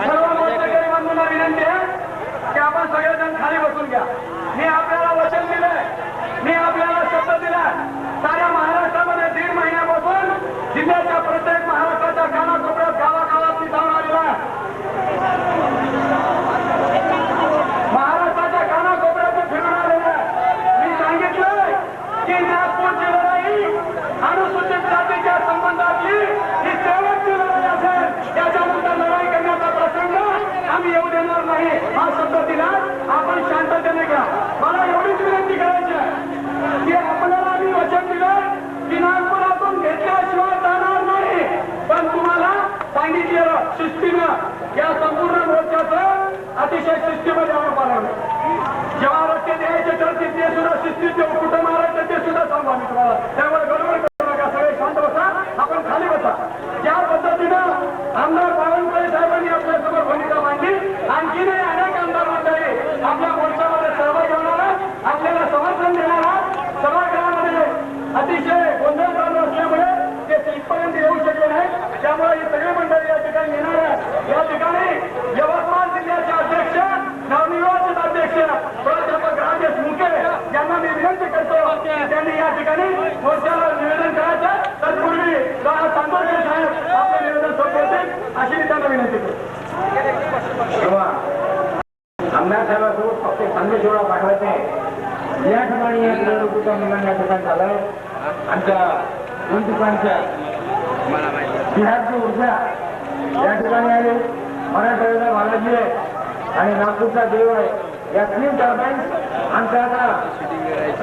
सर्व मोर्चेकरी बंधूंना विनंती आहे की आपण सगळेजण खाली बसून घ्या. मी आपल्याला वचन दिलंय, मी आपल्याला शब्द दिलाय. साऱ्या महाराष्ट्रामध्ये 1.5 महिन्यापासून जिल्ह्याच्या प्रत्येक महाराष्ट्राच्या कानाकोपऱ्यात गावागावात मी जाऊन आलेला आहे. महाराष्ट्राच्या कानाकोपऱ्यात फिरून आलेला आहे. मी सांगितलंय की नागपूरची लढाई अनुसूचित जातीच्या संबंधातली ही शेवटची लढाई असेल. त्याच्यानंतर लढाई करण्याचा प्रसंग आम्ही येऊ देणार नाही हा शब्द दिला. आपण शांततेने घ्या. मला एवढीच विनंती करायची आहे की आपल्याला मी वचन दिलं की नागपुरातून घेतल्याशिवाय जाणार नाही. पण तुम्हाला सांगितलेलं शिस्तीनं या संपूर्ण मोर्चाचं अतिशय शिस्तीमध्ये आपण पाळलं. जेव्हा रस्ते द्यायचे ठरतील ते सुद्धा शिस्तीत देऊ. कुठं मारायचं ते सुद्धा सांगू आम्ही तुम्हाला. त्यामुळे गडबड करू नका. सगळे शांत बसा. आपण खाली बसा. ज्या पद्धतीनं आमदार बावनकुळे साहेबांनी आपल्या समोर भूमिका मांडली, आणखीनही अनेक आमदार मंडळी आपल्या मोर्चामध्ये सहभागी होणार, आपल्याला समर्थन देणार. सभागृहामध्ये अतिशय गोंधळ चालू असल्यामुळे ते इथपर्यंत येऊ शकले नाही. त्यामुळे ही सगळी मंडळी या ठिकाणी येणार आहे. या ठिकाणी यवतमाळ जिल्ह्याचे अध्यक्ष, नवनिर्वाचित अध्यक्ष प्राध्यापक राजेश मुके यांना मी विनंती करतो त्यांनी या ठिकाणी मोर्चाला निवेदन करायचं. तत्पूर्वी चांदोरकर साहेब आपलं निवेदन सोडवतील अशी मी त्यांना विनंती करतो. आमदार साहेबांसोबत फक्त संदेशोळा पाठवायचे. या ठिकाणी या निवडणुकीचा मुलांना या ठिकाणी झालंय. आमच्या दुकानच्या बिहारची ऊर्जा या ठिकाणी आली. मराठवाड्याचा बालाजी आहे आणि नागपूरचा देव आहे. या 3 टर्बाईन्स आमच्या आता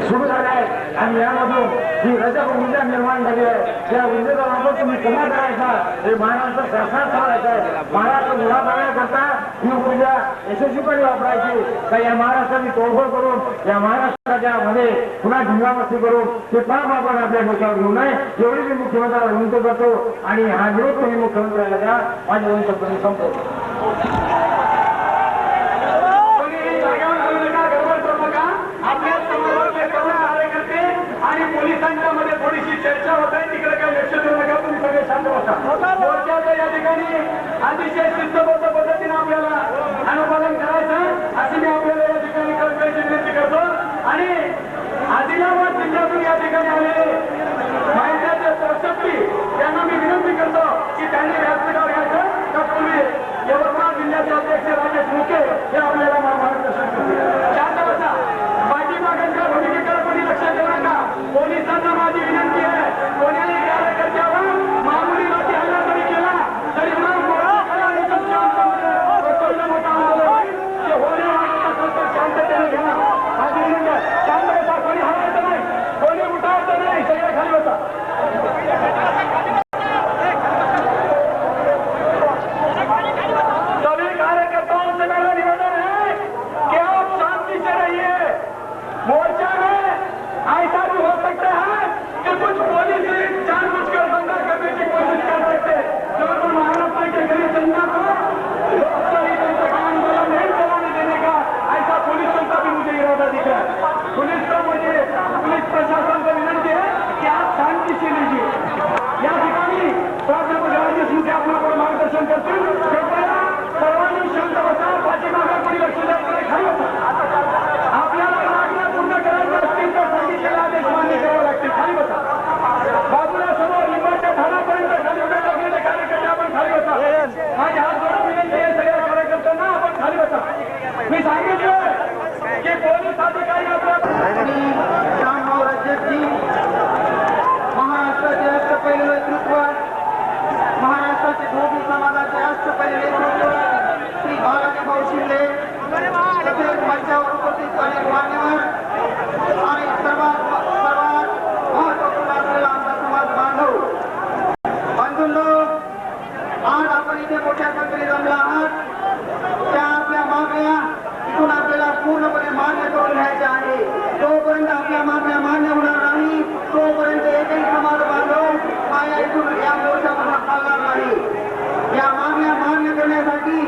सुरू झाल्या आहेत आणि यामधून जी रजक ऊर्जा निर्माण झाली आहे त्या ऊर्जेचा वापर तुम्ही पुन्हा करायचा. हे महाराष्ट्र सरकार चालवायचं आहे. महाराष्ट्र उभा करण्याकरता ही ऊर्जा यशस्वीपणे वापरायची. तर या महाराष्ट्राची तोडफोड करून या महाराष्ट्राच्या मध्ये पुन्हा ढिंगामस्ती करून ते पाप आपण आपल्या डोक्यावर घेऊ नये एवढी मी मुख्यमंत्र्याला विनंती करतो. आणि हा निरोप तुम्ही मुख्यमंत्र्याला द्या. माझे 2 शब्द मी संपवतो. आणि पोलिसांच्या मध्ये थोडीशी चर्चा होत आहे. तिकडे काही लक्ष देऊ नका. तुम्ही सगळे शांत बसा. मोर्चाच्या या ठिकाणी अतिशय शिस्तबद्ध पद्धतीने आपल्याला अनुपालन करायचं अशी मी आपल्याला या ठिकाणी कळकळीची विनंती करतो. आणि आदिलाबाद जिल्ह्यातून या ठिकाणी आलेले माहित्याचे सरशक्ती त्यांना मी विनंती करतो की त्यांनी व्यासपीठावर घ्यायचं. तत्पूर्वी यवतमाळ जिल्ह्याचे अध्यक्ष राजेश मुके हे आपल्याला मार्गदर्शन करतील. शांत बसा. पाठीमागांच्या भूमिकेकडे कोणी लक्ष देऊ नका. पोलिसांना माझी विनंती आहे, कोणाही कार्यकर्त्यावर मामुली लाठी हल्ला जरी केला तरी शांततेने घ्या. माझी विनंती आहे. शांत बसा. कोणी हलायचं नाही, कोणी उठायचं नाही. सगळे खाली बसा. सभी कार्यकर्ताओं से मेरा निवेदन है कि आप शांति से रहिए. मोर्चा में ऐसा भी हो सकता है कि कुछ पुलिस जानबूझकर दंगा करने की कोशिश कर सकते हैं. जो महाराष्ट्र के गरीब जनता को लोकशाही तंत्र का आंदोलन नहीं चलाने देने का ऐसा पुलिस का भी मुझे इरादा दिख रहा है. पुलिस प्रशासन को विनंती है कि आप शांति से लीजिए. या ठिकाणी प्राध्यापक राजेश मुके आपल्याकडे मार्गदर्शन करतील. कृपया सर्वांनी शांत बसा. पाठीमागे कोणी लक्ष द्यायचं नाही. खाली बसा. आपल्याला मागण्या पूर्ण करायच्या असतील तर सांगितलेले आदेश मान्य करावे लागतील. खाली बसा. बाजूला समोर लिंबाच्या झाडापर्यंत खाली उभे टाकलेले कार्यकर्ते आपण खाली बसा. माझी हात जोडून विनंती आहे सगळ्या कार्यकर्त्यांना आपण खाली बसा. मी सांगितलं की पोलीस अधिकारी आपल्या श्यामराव राज्याची महाराष्ट्राचे अष्टपैलू नेतृत्व, महाराष्ट्राचे धोबी समाजाचे अष्टपैलू नेतृत्व श्री बालाजी भाऊ शिंदे तसेच मंचावर उपस्थित अनेक मान्यवर आणि सर्वात महत्वपूर्ण असलेला आमचा समाज बांधव बंधूंनो, आज आपण इथे मोठ्या संख्येने जमला आहात. त्या आपल्या मागण्या इथून आपल्याला पूर्णपणे मान्य करून घ्यायच्या आहे. जोपर्यंत आपल्या मागण्या मान्य होणार नाही तोपर्यंत एकही समाज बांधव माया इथून या मोर्चामधून चालणार नाही. या मागण्या मान्य करण्यासाठी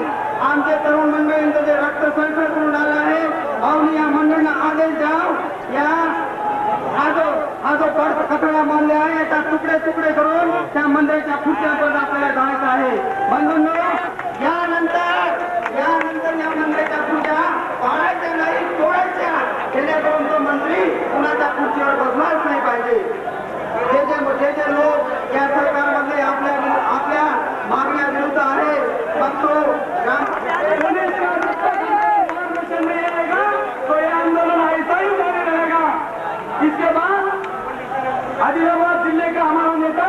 आमचे तरुण मंडळींचं जे रक्त संकट करून आलं आहे, भाऊनी या मंडळींना आदेश द्याव. या आजो कटळ्या मानल्या आहे याच्या तुकडे तुकडे करून त्या मंदिराच्या खुर्च्यांपर्यंत आपल्याला जायचं आहे. बंधूंनो, यानंतर या मंदिराच्या खुर्च्या पाळायच्या नाही, तोडायच्या, जेणेकरून तो मंत्री कुणाच्या खुर्चीवर बसलाच नाही पाहिजे. जे लोक या सरकारमध्ये आपल्या मागण्या विरुद्ध आहे, मग तो मार्गदर्शन नहीं आएगा तो ये आंदोलन ऐसा ही जारी रहेगा. इसके बाद आदिलाबाद जिले का हमारा नेता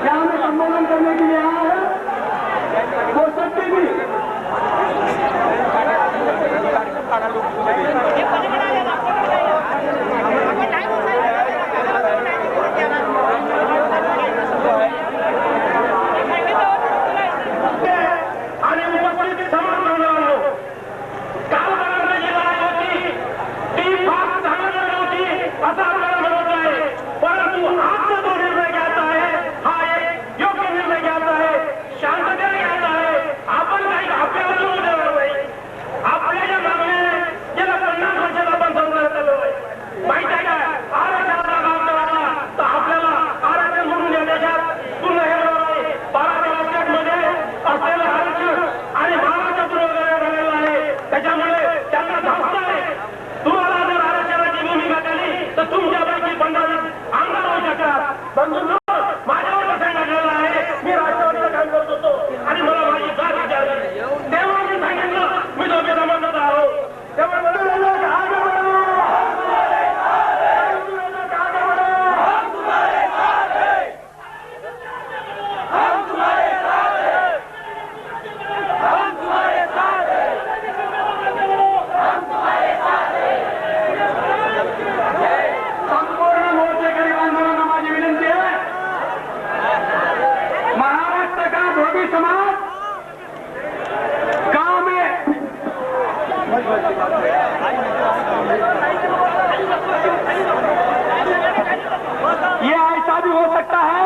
यहाँ में सम्मेलन करने के लिए आया है, वो शक्ति भी ये ऐसा भी हो सकता है.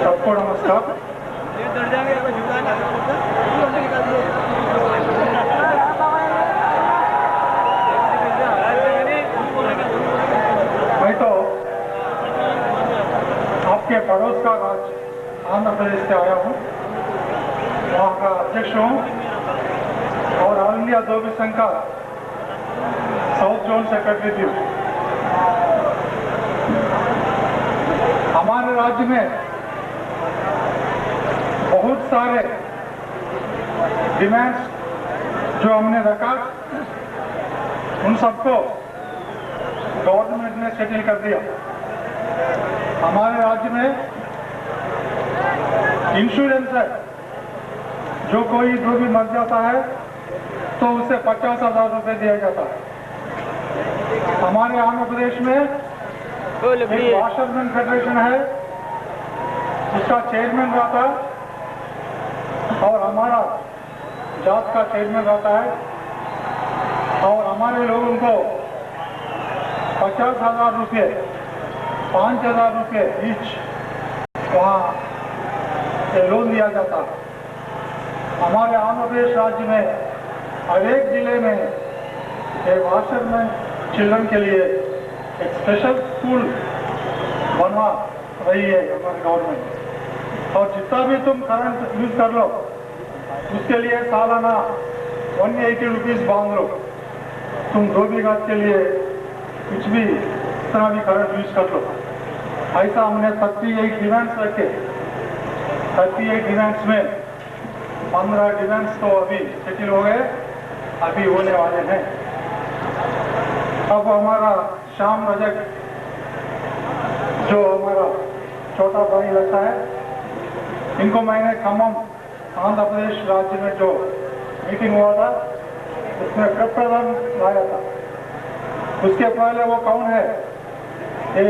सबको नमस्कार. मैं तो आपके पड़ोस का राज्य आंध्र प्रदेश से आया हूँ, वहाँ का अध्यक्ष हूँ और ऑल इंडिया धोबी संघ का साउथ जोन सेक्रेटरी भी हूँ. हमारे राज्य में बहुत सारे डिमांड्स जो हमने रखा उन सबको गवर्नमेंट ने सेटल कर दिया. हमारे राज्य में इंश्योरेंस है, जो कोई धोबी मर जाता है तो उसे 50,000 रुपये दिया जाता है. हमारे आंध्र प्रदेश में एक वाशरमैन फेडरेशन है, उसका चेयरमैन रहता है और हमारा जात का चेयरमैन रहता है और हमारे लोगों को 50,000 रुपये 5,000 रुपये ईच वहाँ से लोन दिया जाता है. हमारे आंध्र प्रदेश राज्य में हर एक जिले में एक वाशरमैन चिल्ड्रन के लिए एक स्पेशल स्कूल बनवा रही है हमारी गवर्नमेंट. और जितना भी तुम करंट यूज कर लो उसके लिए सालाना 180 रुपीज बांध लो. तुम धोबी घाट के लिए कुछ भी इतना भी करंट यूज कर लो. ऐसा हमने 38 डिमांड्स रखे. 38 डिमांड्स में 15 डिमांड्स तो अभी सेटल हो गए, अभी होने वाले हैं. अब हमारा श्याम रजक जो हमारा छोटा भाई लगता है, इनको मैंने खम्मम आंध्र प्रदेश राज्य में जो मीटिंग हुआ था उसमें प्रप्रधान लाया था. उसके पहले वो कौन है, ये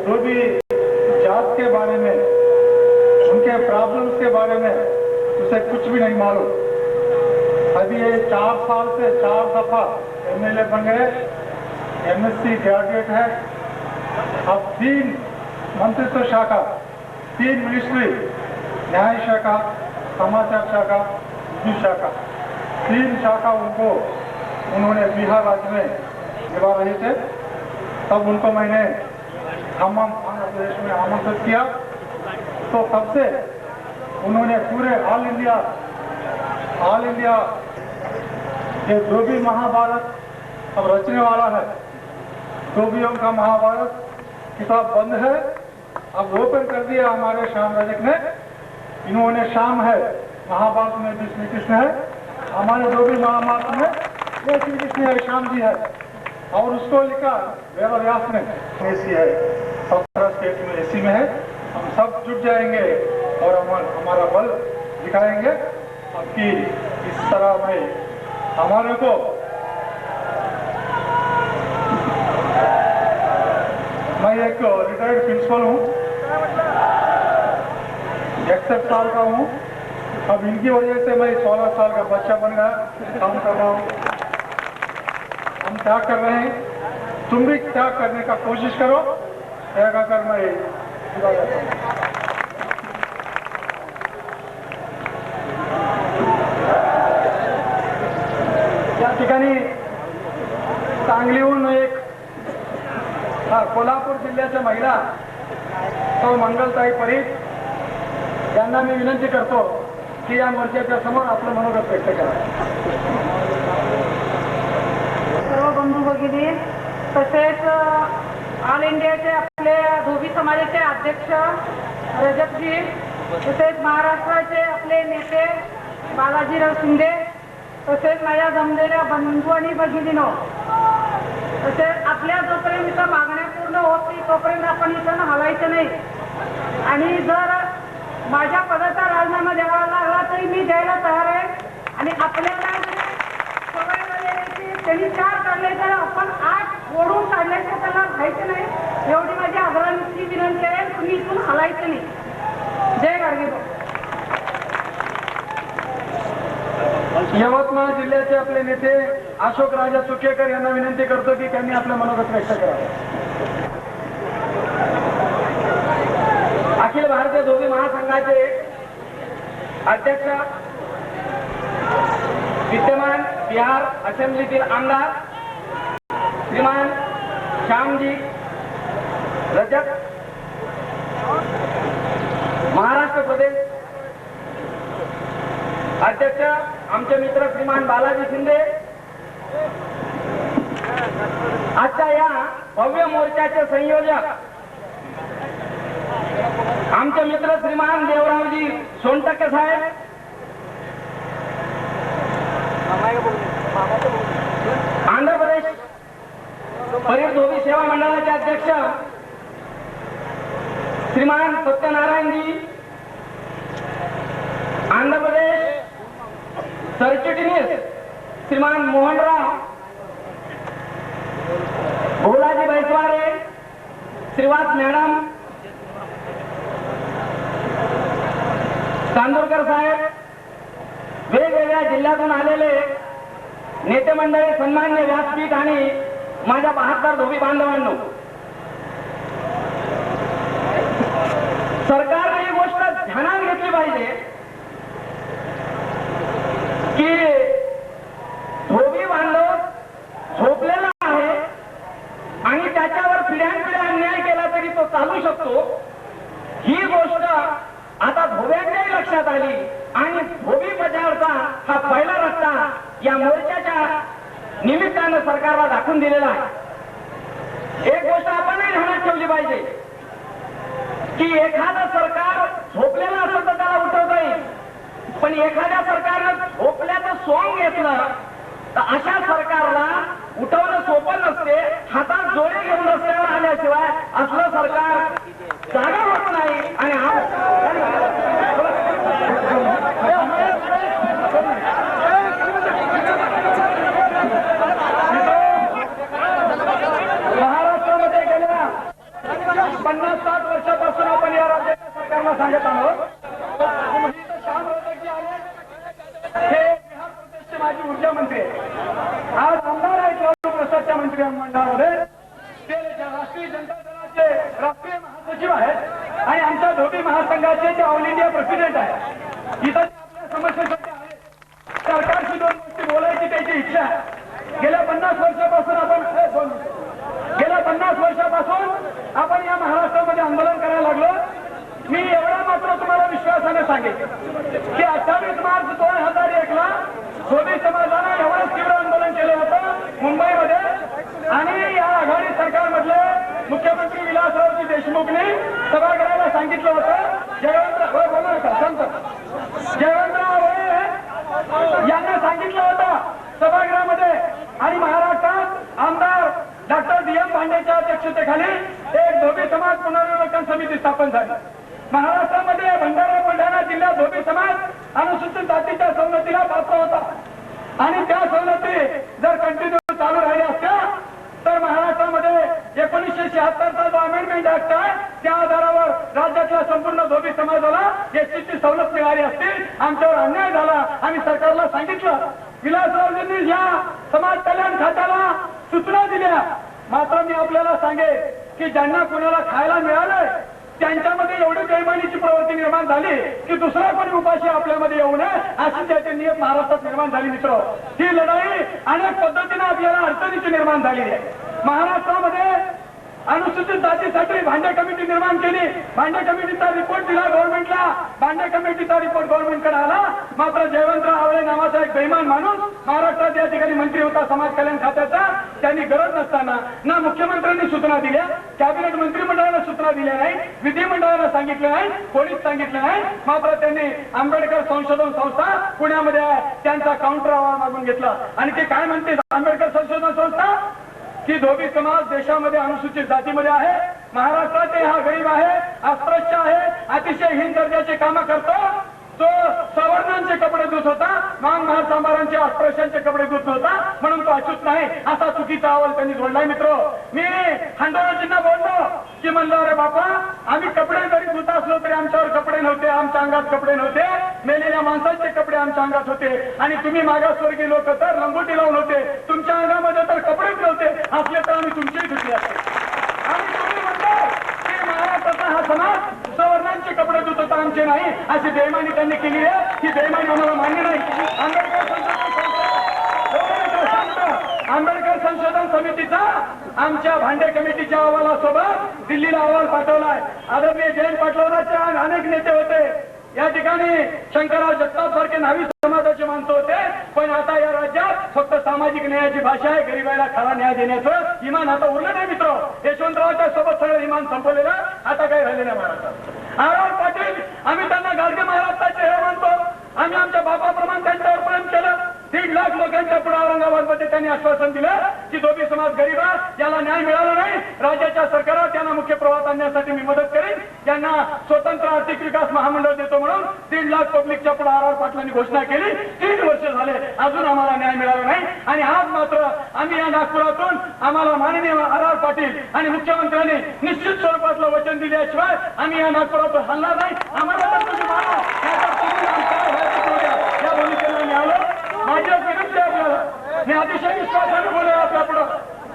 धोबी जात के बारे में, उनके प्रॉब्लम्स के बारे में उसे कुछ भी नहीं मालूम. अभी ये 4 साल से 4 दफा MLA बन गए, MSc ग्रेजुएट है. अब 3 मंत्रित्व शाखा, 3 मिनिस्ट्री, न्याय शाखा, समाचार शाखा, विद्युत शाखा, 3 शाखाओं को उन्होंने बिहार राज्य में निभा रहे थे। तब उनको मैंने खम्मम आंध्र प्रदेश में आमंत्रित किया, तो तब से उन्होंने पूरे ऑल इंडिया ये जो भी महाभारत अब रचने वाला है, धोबियों का महाभारत किताब बंद है, अब ओपन कर दिया हमारे श्याम रजक ने। इन्होंने शाम है, महाभारत में भी श्री कृष्ण है, हमारे धोबी महाभारत में ये श्री कृष्ण है, श्याम जी है, और उसको लिखा वेद व्यास ने। एसी है, 17 स्टेट में एसी में है। हम सब जुट जाएंगे और हमारा बल दिखाएंगे। अब की इस तरह में हमारे को मैं एक रिटायर्ड प्रिंसिपल हूँ, 61 साल का हूँ। अब इनकी वजह से मैं 16 साल का बच्चा बन गया, काम कर रहा हूँ। हम त्याग कर रहे हैं, तुम भी त्याग करने का कोशिश करो। त्याग कर मैं विदा करता हूं। या ठिकाणी सांगलीहून एक कोल्हापूर जिल्ह्याच्या महिला सौ मंगलताई परीख यांना मी विनंती करतो की या मोर्चाच्या समोर आपलं मनोगत व्यक्त करा. सर्व बंधू भगिनी तसेच ऑल इंडियाचे आपले धोबी समाजाचे अध्यक्ष रजतजी, तसेच महाराष्ट्राचे आपले नेते बालाजीराव शिंदे, तसेच माझ्या जमलेल्या बंधू आणि भगिनीनो, तसेच आपल्या जोपर्यंत इथं मागण्या पूर्ण होत नाही तोपर्यंत आपण इथं हलायचं नाही. आणि जर माझ्या पदाचा राजीनामा द्यावा लागला तरी मी द्यायला तयार आहे. आणि आपल्याला सवय झालेली त्यांनी 4 काढले तर आपण 8 ओढून काढल्याशिवाय त्याला व्हायचं नाही. एवढी माझी आग्रहाची विनंती आहे. तुम्ही इथून हलायचं नाही. जय गाडगे. यवतमाळ जिल्ह्याचे आपले नेते अशोक राजा चुकेकर यांना विनंती करतो की त्यांनी आपलं मनोगत व्यक्त करावं. अखिल भारतीय धोबी महासंघाचे अध्यक्ष विद्यमान बिहार असेंब्लीतील आमदार श्रीमान श्यामजी रजक, महाराष्ट्र प्रदेश अध्यक्ष आमचे मित्र श्रीमान बालाजी शिंदे, आजच्या या भव्य मोर्चाचे संयोजक आमचे मित्र श्रीमान देवरावजी सोनटक्के साहेब, आंध्र प्रदेश परीर धोबी सेवा मंडळाचे अध्यक्ष श्रीमान सत्यनारायणजी, आंध्र प्रदेश सरचिटणीस श्रीमान मोहनराव, भोलाजी बैसवारे, श्रीवास मॅडम, चांदोरकर साहेब, वेगवेगळ्या जिल्ह्यातून आलेले नेते मंडळी, सन्मान्य व्यासपीठ आणि माझ्या 72 धोबी बांधवांनो, सरकारने ही गोष्ट ध्यानात घेतली पाहिजे की धोबी बांधव झोपलेला आहे आणि त्याच्यावर पिढ्यानपिढ्या अन्याय केला तरी तो चालू शकतो. ही गोष्ट आता धोब्यांच्याही लक्षात आली आणि धोबी बचावचा हा पहिला रस्ता या मोर्चाच्या निमित्तानं सरकारला दाखवून दिलेला आहे. एक गोष्ट आपणही ध्यानात ठेवली पाहिजे की एखादं सरकार झोपलेलं असेल तर त्याला उठवता येईल, पण एखाद्या सरकारनं झोपल्याचं सोंग घेतलं तर अशा सरकारला उठवणं सोपं नसते. हातात जोडे घेऊन रस्त्यावर आल्याशिवाय असलं सरकार जागा होत नाही. आणि महाराष्ट्रामध्ये गेल्या 50-60 वर्षापासून आपण या राज्याच्या सरकारला सांगत आहोत. श्याम रजकजी आले, हे बिहार प्रदेशचे माजी ऊर्जा मंत्री, आज आमदार आहेत लालू प्रसादच्या मंत्रिमंडळामध्ये. ते राष्ट्रीय जनता दलाचे राष्ट्रीय महासचिव आहेत आणि आमच्या धोबी महासंघाचे ते ऑल इंडिया प्रेसिडेंट आहेत. इथं आपल्या समस्येसाठी आहेत. सरकारशी 2 करण्याची इच्छा आहे. गेल्या 50 वर्षापासून आपण या महाराष्ट्रामध्ये आंदोलन करायला लागलो. मी एवढा मात्र तुम्हाला विश्वासाने सांगेन की 28 मार्च 2001 ला धोबी समाजानं एवढंच तीव्र आंदोलन केलं होतं मुंबईमध्ये आणि या आघाडी सरकारमधले मुख्यमंत्री विलासरावजी देशमुखनी सभागृहाला सांगितलं होतं जयवंतराव यांना सांगितलं होतं सभागृहामध्ये आणि महाराष्ट्रात आमदार डॉक्टर DM भांडेच्या अध्यक्षतेखाली एक धोबी समाज पुनर्विलोकन समिती स्थापन झाली. महाराष्ट्रामध्ये भंडारा बुलढाणा जिल्ह्यात धोबी समाज अनुसूचित जातीच्या सवलतीला पात्र होता आणि त्या सवलती जर कंटिन्यू चालू राहिल्या असत्या तर महाराष्ट्रामध्ये 1976चा जो अमेंडमेंट ऍक्ट आहे त्या आधारावर राज्यातल्या संपूर्ण धोबी समाजाला एसटीची सवलत मिळाली असती. आमच्यावर अन्याय झाला. आम्ही सरकारला सांगितलं. विलासरावजींनी या समाज कल्याण खात्याला सूचना दिल्या. मात्र मी आपल्याला सांगेन की ज्यांना कुणाला खायला मिळालंय त्यांच्यामध्ये एवढी बेईमानीची प्रवृत्ती निर्माण झाली की दुसरा कोणी उपाशी आपल्यामध्ये येऊ नये अशी त्याची नियत महाराष्ट्रात निर्माण झाली. मित्र, ही लढाई अनेक पद्धतीने आपल्याला अडचणीची निर्माण झालेली आहे. महाराष्ट्रामध्ये अनुसूचित जातीसाठी भांडे कमिटी निर्माण केली. भांडे कमिटीचा रिपोर्ट दिला गव्हर्नमेंटला. भांडे कमिटीचा रिपोर्ट गव्हर्नमेंटकडे आला. मात्र जयवंतराव आवळे नावाचा एक बेईमान माणूस महाराष्ट्रात या ठिकाणी मंत्री होता समाज कल्याण खात्याचा. त्यांनी गरज नसताना ना मुख्यमंत्र्यांनी सूचना दिल्या, कॅबिनेट मंत्रिमंडळानं सूचना दिल्या नाही, विधिमंडळानं सांगितलं नाही, कोणीच सांगितलं नाही. मात्र त्यांनी आंबेडकर संशोधन संस्था पुण्यामध्ये आहे त्यांचा काउंटर अहवाल मागून घेतला आणि ते काय म्हणते आंबेडकर संशोधन संस्था की धोबी समाज देशामध्ये अनुसूचित जातीमध्ये आहे. महाराष्ट्रात हा गरीब आहे, अस्पृश्य आहे, अतिशय हीन दर्जाचे कामं करतो. तो सवर्णांचे कपडे धुत होता, महार सांबारांचे अस्पृश्यांचे कपडे धुत होता म्हणून तो अच्युत नाही असा चुकीचा अहवाल त्यांनी जोडलाय. मित्र, मी खंडोळाजींना बोललो की म्हणलं अरे बापा आम्ही कपडे जरी धुत असलो तरी आमच्यावर कपडे नव्हते, आमच्या अंगात कपडे नव्हते, मेलेल्या माणसांचे कपडे आमच्या अंगात होते आणि तुम्ही मागासवर्गीय लोक तर लंगोटी लावून होते, तुमच्या अंगामध्ये तर कपडेच नव्हते, असले तर आम्ही तुमचेही धुतले असते. आणि तुम्ही म्हणता की महाराष्ट्राचा हा समाज सवर्णांचे कपडे धुत होता आमचे नाही, अशी बेईमानी त्यांनी केली आहे. ही बेईमानी आम्हाला मान्य नाही. आंबेडकर संशोधन समितीचा आमच्या भांडे कमिटीच्या अहवालासोबत दिल्लीला अहवाल पाठवलाय. आदरणीय जयंत पाटलांचे अनेक नेते होते या ठिकाणी, शंकरराव जगताप सारखे नावी समाजाचे माणसं होते. पण आता या राज्यात फक्त सामाजिक न्यायाची भाषा आहे. गरिबाला खरा न्याय देण्याचं इमान आता उरलं नाही. मित्र, यशवंतरावच्या सोबत सगळं इमान संपवलेलं, आता काही राहिलेलं नाही महाराष्ट्रात. आर पाटील आम्ही त्यांना गाडगे महाराष्ट्राचे हे मानतो. आम्ही आमच्या बापाप्रमाणे त्यांच्यावर प्रेम केलं. 1.5 लाख लोकांच्या पुढे औरंगाबादमध्ये त्यांनी आश्वासन दिलं की धोबी समाज गरीब आहे, याला न्याय मिळाला नाही, राज्याच्या सरकारला त्यांना मुख्य प्रवाहात आणण्यासाठी मी मदत करेन, त्यांना स्वतंत्र आर्थिक विकास महामंडळ देतो म्हणून 1.5 लाख पब्लिकच्या पुढे आर पाटलांनी घोषणा केली. 3 वर्ष झाले अजून आम्हाला न्याय मिळाला नाही. आणि आज मात्र आम्ही या नागपुरातून आम्हाला माननीय आर पाटील आणि मुख्यमंत्र्यांनी निश्चित स्वरूपातलं वचन दिल्याशिवाय आम्ही या नागपुरातून हलणार नाही. आम्हाला तर तुम्ही माना, या भूमिकेला मी आलो. माझी विनंती आहे आपल्याला, मी अतिशय विश्वासाने बोलूया आपल्या पुढं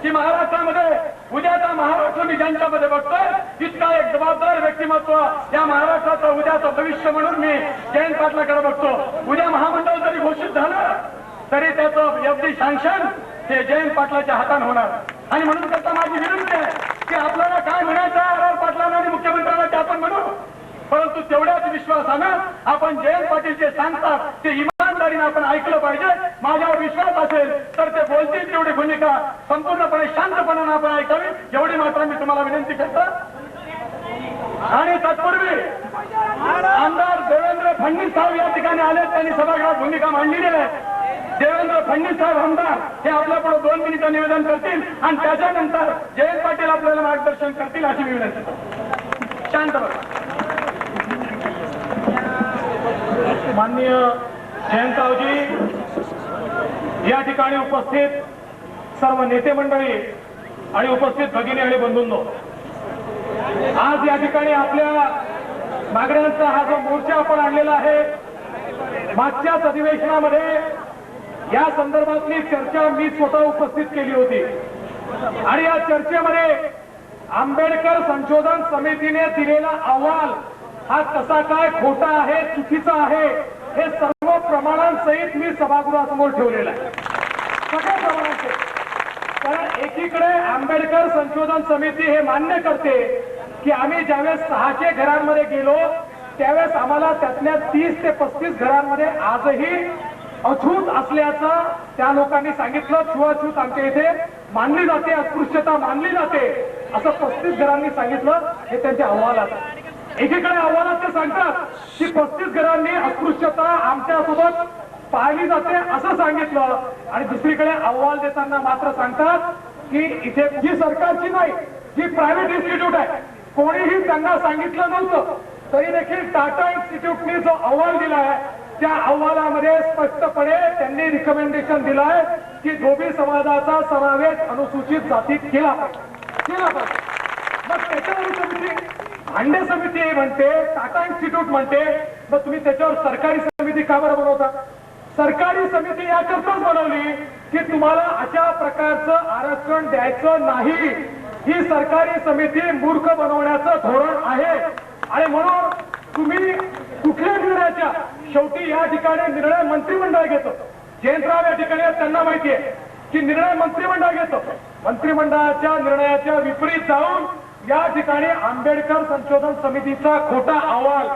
की महाराष्ट्रामध्ये उद्याचा महाराष्ट्र मी ज्यांच्यामध्ये बघतोय इतका एक जबाबदार व्यक्तिमत्व या महाराष्ट्राचं उद्याचं भविष्य म्हणून मी जयंत पाटलाकडे बघतो. उद्या महामंडळ जरी घोषित झालं तरी त्याचं FD सँक्शन हे जयंत पाटलाच्या हाताने होणार. आणि म्हणून करता माझी विनंती आहे की आपल्याला काय म्हणायचं आर पाटलांना आणि मुख्यमंत्र्यांना ते आपण म्हणू, परंतु तेवढ्याच विश्वासानं आपण जयंत पाटील जे सांगतात ते इमानदारीने आपण ऐकलं पाहिजे. माझ्यावर विश्वास असेल तर ते बोलतील तेवढी भूमिका संपूर्णपणे शांतपणाने आपण ऐकावी, एवढी मात्र मी तुम्हाला विनंती करतो. आणि तत्पूर्वी आमदार देवेंद्र फडणवीस साहेब या ठिकाणी आले, त्यांनी सभागृहात भूमिका मांडलेली आहे. देवेंद्र फडणवीस साहेब आमदार हे आपल्या पुढे 2 मिनिटं निवेदन करतील आणि त्याच्यानंतर जयंत पाटील आपल्याला मार्गदर्शन करतील अशी मी विनंती करतो. शांत बघा. माननीय जयंतरावजी, या ठिकाणी उपस्थित सर्व नेते मंडळी आणि उपस्थित भगिनी आणि बंधूंनो, आज या ठिकाणी आपल्या मागण्यांचा हा जो मोर्चा आपण आणलेला आहे, मागच्याच अधिवेशनामध्ये या संदर्भातली चर्चा मी स्वतः उपस्थित केली होती आणि या चर्चेमध्ये आंबेडकर संशोधन समितीने दिलेला अहवाल हा कसा काय खोटा आहे, चुकीचा आहे, हे सर्व प्रमाणांसहित मी सभागृहासमोर ठेवलेला आहे. सगळ्या प्रमाणाचे. कारण एकीकडे आंबेडकर संशोधन समिती हे मान्य करते की आम्ही ज्यावेळेस 600 घरांमध्ये गेलो त्यावेळेस आम्हाला त्यातल्या 30 ते 35 घरांमध्ये आजही अछूत असल्याचं त्या लोकांनी सांगितलं. छुआछूत आमच्या इथे मानली जाते, अस्पृश्यता मानली जाते असं 35 घरांनी सांगितलं. हे त्यांच्या अहवालात. एकीकडे अहवालात ते सांगतात की 35 घरांनी अस्पृश्यता आमच्यासोबत पाहिली जाते असं सांगितलं आणि दुसरीकडे अहवाल देताना मात्र सांगतात की इथे जी सरकारची नाही, जी प्रायव्हेट इन्स्टिट्यूट आहे, कोणीही त्यांना सांगितलं नव्हतं तरी देखील टाटा इन्स्टिट्यूटने जो अहवाल दिला आहे त्या अहवालामध्ये स्पष्टपणे त्यांनी रिकमेंडेशन दिलं आहे की धोबी समाजाचा समावेश अनुसूचित जातीत केला पाहिजे. मग त्याच्यावर समिती, भांडे समिती म्हणते, टाटा इन्स्टिट्यूट म्हणते, मग तुम्ही त्याच्यावर सरकारी समिती का बरं बनवता? सरकारी समिती याकरताच बनवली की तुम्हाला अशा प्रकारचं आरक्षण द्यायचं नाही. ही सरकारी समिती मूर्ख बनवण्याचं धोरण आहे आणि म्हणून तुम्ही कुठल्या निर्णयाच्या शेवटी या ठिकाणी निर्णय मंत्रिमंडळ घेतं. जयंतराव या ठिकाणी त्यांना माहिती आहे की निर्णय मंत्रिमंडळ घेतं. मंत्रिमंडळाच्या निर्णयाच्या विपरीत जाऊन या ठिकाणी आंबेडकर संशोधन समितीचा खोटा अहवाल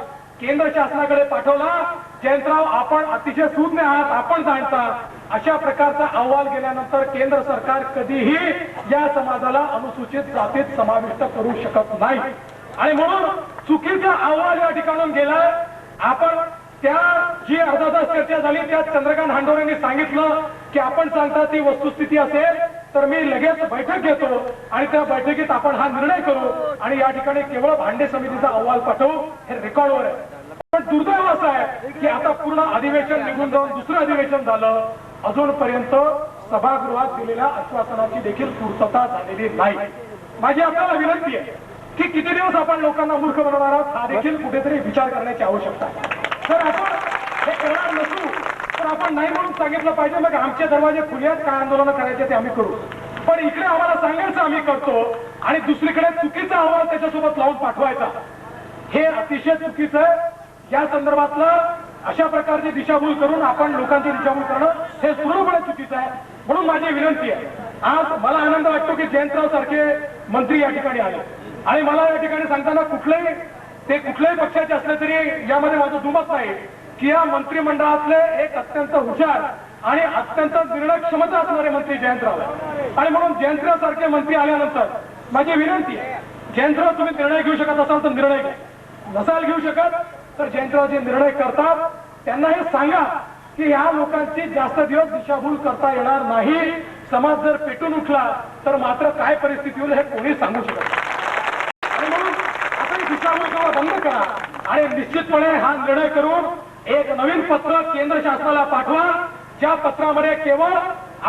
केंद्र शासनाकडे पाठवला. जयंतराव आपण अतिशय सूज्ञ आहात, आपण जाणता अशा प्रकारचा अहवाल गेल्यानंतर केंद्र सरकार कधीही या समाजाला अनुसूचित जातीत समाविष्ट करू शकत नाही आणि म्हणून चुकीचा अहवाल या ठिकाणून गेला. आपण त्या जी अर्धा तास चर्चा झाली त्यात चंद्रकांत हांडोरेंनी सांगितलं की आपण सांगता ती वस्तुस्थिती असेल तर मी लगेच बैठक घेतो आणि त्या बैठकीत आपण हा निर्णय करू आणि या ठिकाणी केवळ भांडे समितीचा अहवाल पाठवू. हे रेकॉर्डवर आहे. पण दुर्दैव असं आहे की आता पूर्ण अधिवेशन निघून जाऊन दुसरं अधिवेशन झालं, अजूनपर्यंत सभागृहात दिलेल्या आश्वासनाची देखील पूर्तता झालेली नाही. माझी आपल्याला विनंती आहे की किती दिवस आपण लोकांना मूर्ख बनवणार आहोत हा देखील कुठेतरी विचार करण्याची आवश्यकता आहे. तर आपण हे करणार नसू तर आपण नाही म्हणून सांगितलं पाहिजे. मग आमचे दरवाजे खुले आहेत, काय आंदोलन करायचे ते आम्ही करू. पण इकडे आम्हाला सांगायचं आम्ही करतो आणि दुसरीकडे चुकीचा अहवाल त्याच्यासोबत लावून पाठवायचा, हे अतिशय चुकीचं आहे. या संदर्भातलं अशा प्रकारची दिशाभूल करून आपण लोकांची दिशाभूल करणं हे पूर्णपणे चुकीचं आहे. म्हणून माझी विनंती आहे, आज मला आनंद वाटतो की जयंतराव सारखे मंत्री या ठिकाणी आले आणि मला या ठिकाणी सांगताना कुठल्याही पक्षाचे असले तरी यामध्ये माझं दुमत नाही की या मंत्रिमंडळातले एक अत्यंत हुशार आणि अत्यंत निर्णय क्षमता असणारे मंत्री जयंतराव आहे आणि म्हणून जयंतराव सारखे मंत्री आल्यानंतर माझी विनंती आहे, जयंतराव तुम्ही निर्णय घेऊ शकत असाल तर निर्णय घ्या, नसाल घेऊ शकत तर जयंतराव जे निर्णय करतात त्यांना हे सांगा की या लोकांची जास्त दिवस दिशाभूल करता येणार नाही. समाज जर पेटून उठला तर मात्र काय परिस्थिती होईल हे कोणी सांगू शकत नाही. आणि म्हणून आपण दिशाभूल करणं बंद करा आणि निश्चितपणे हा निर्णय करून एक नवीन पत्र केंद्र शासनाला पाठवा, ज्या पत्रामध्ये केवळ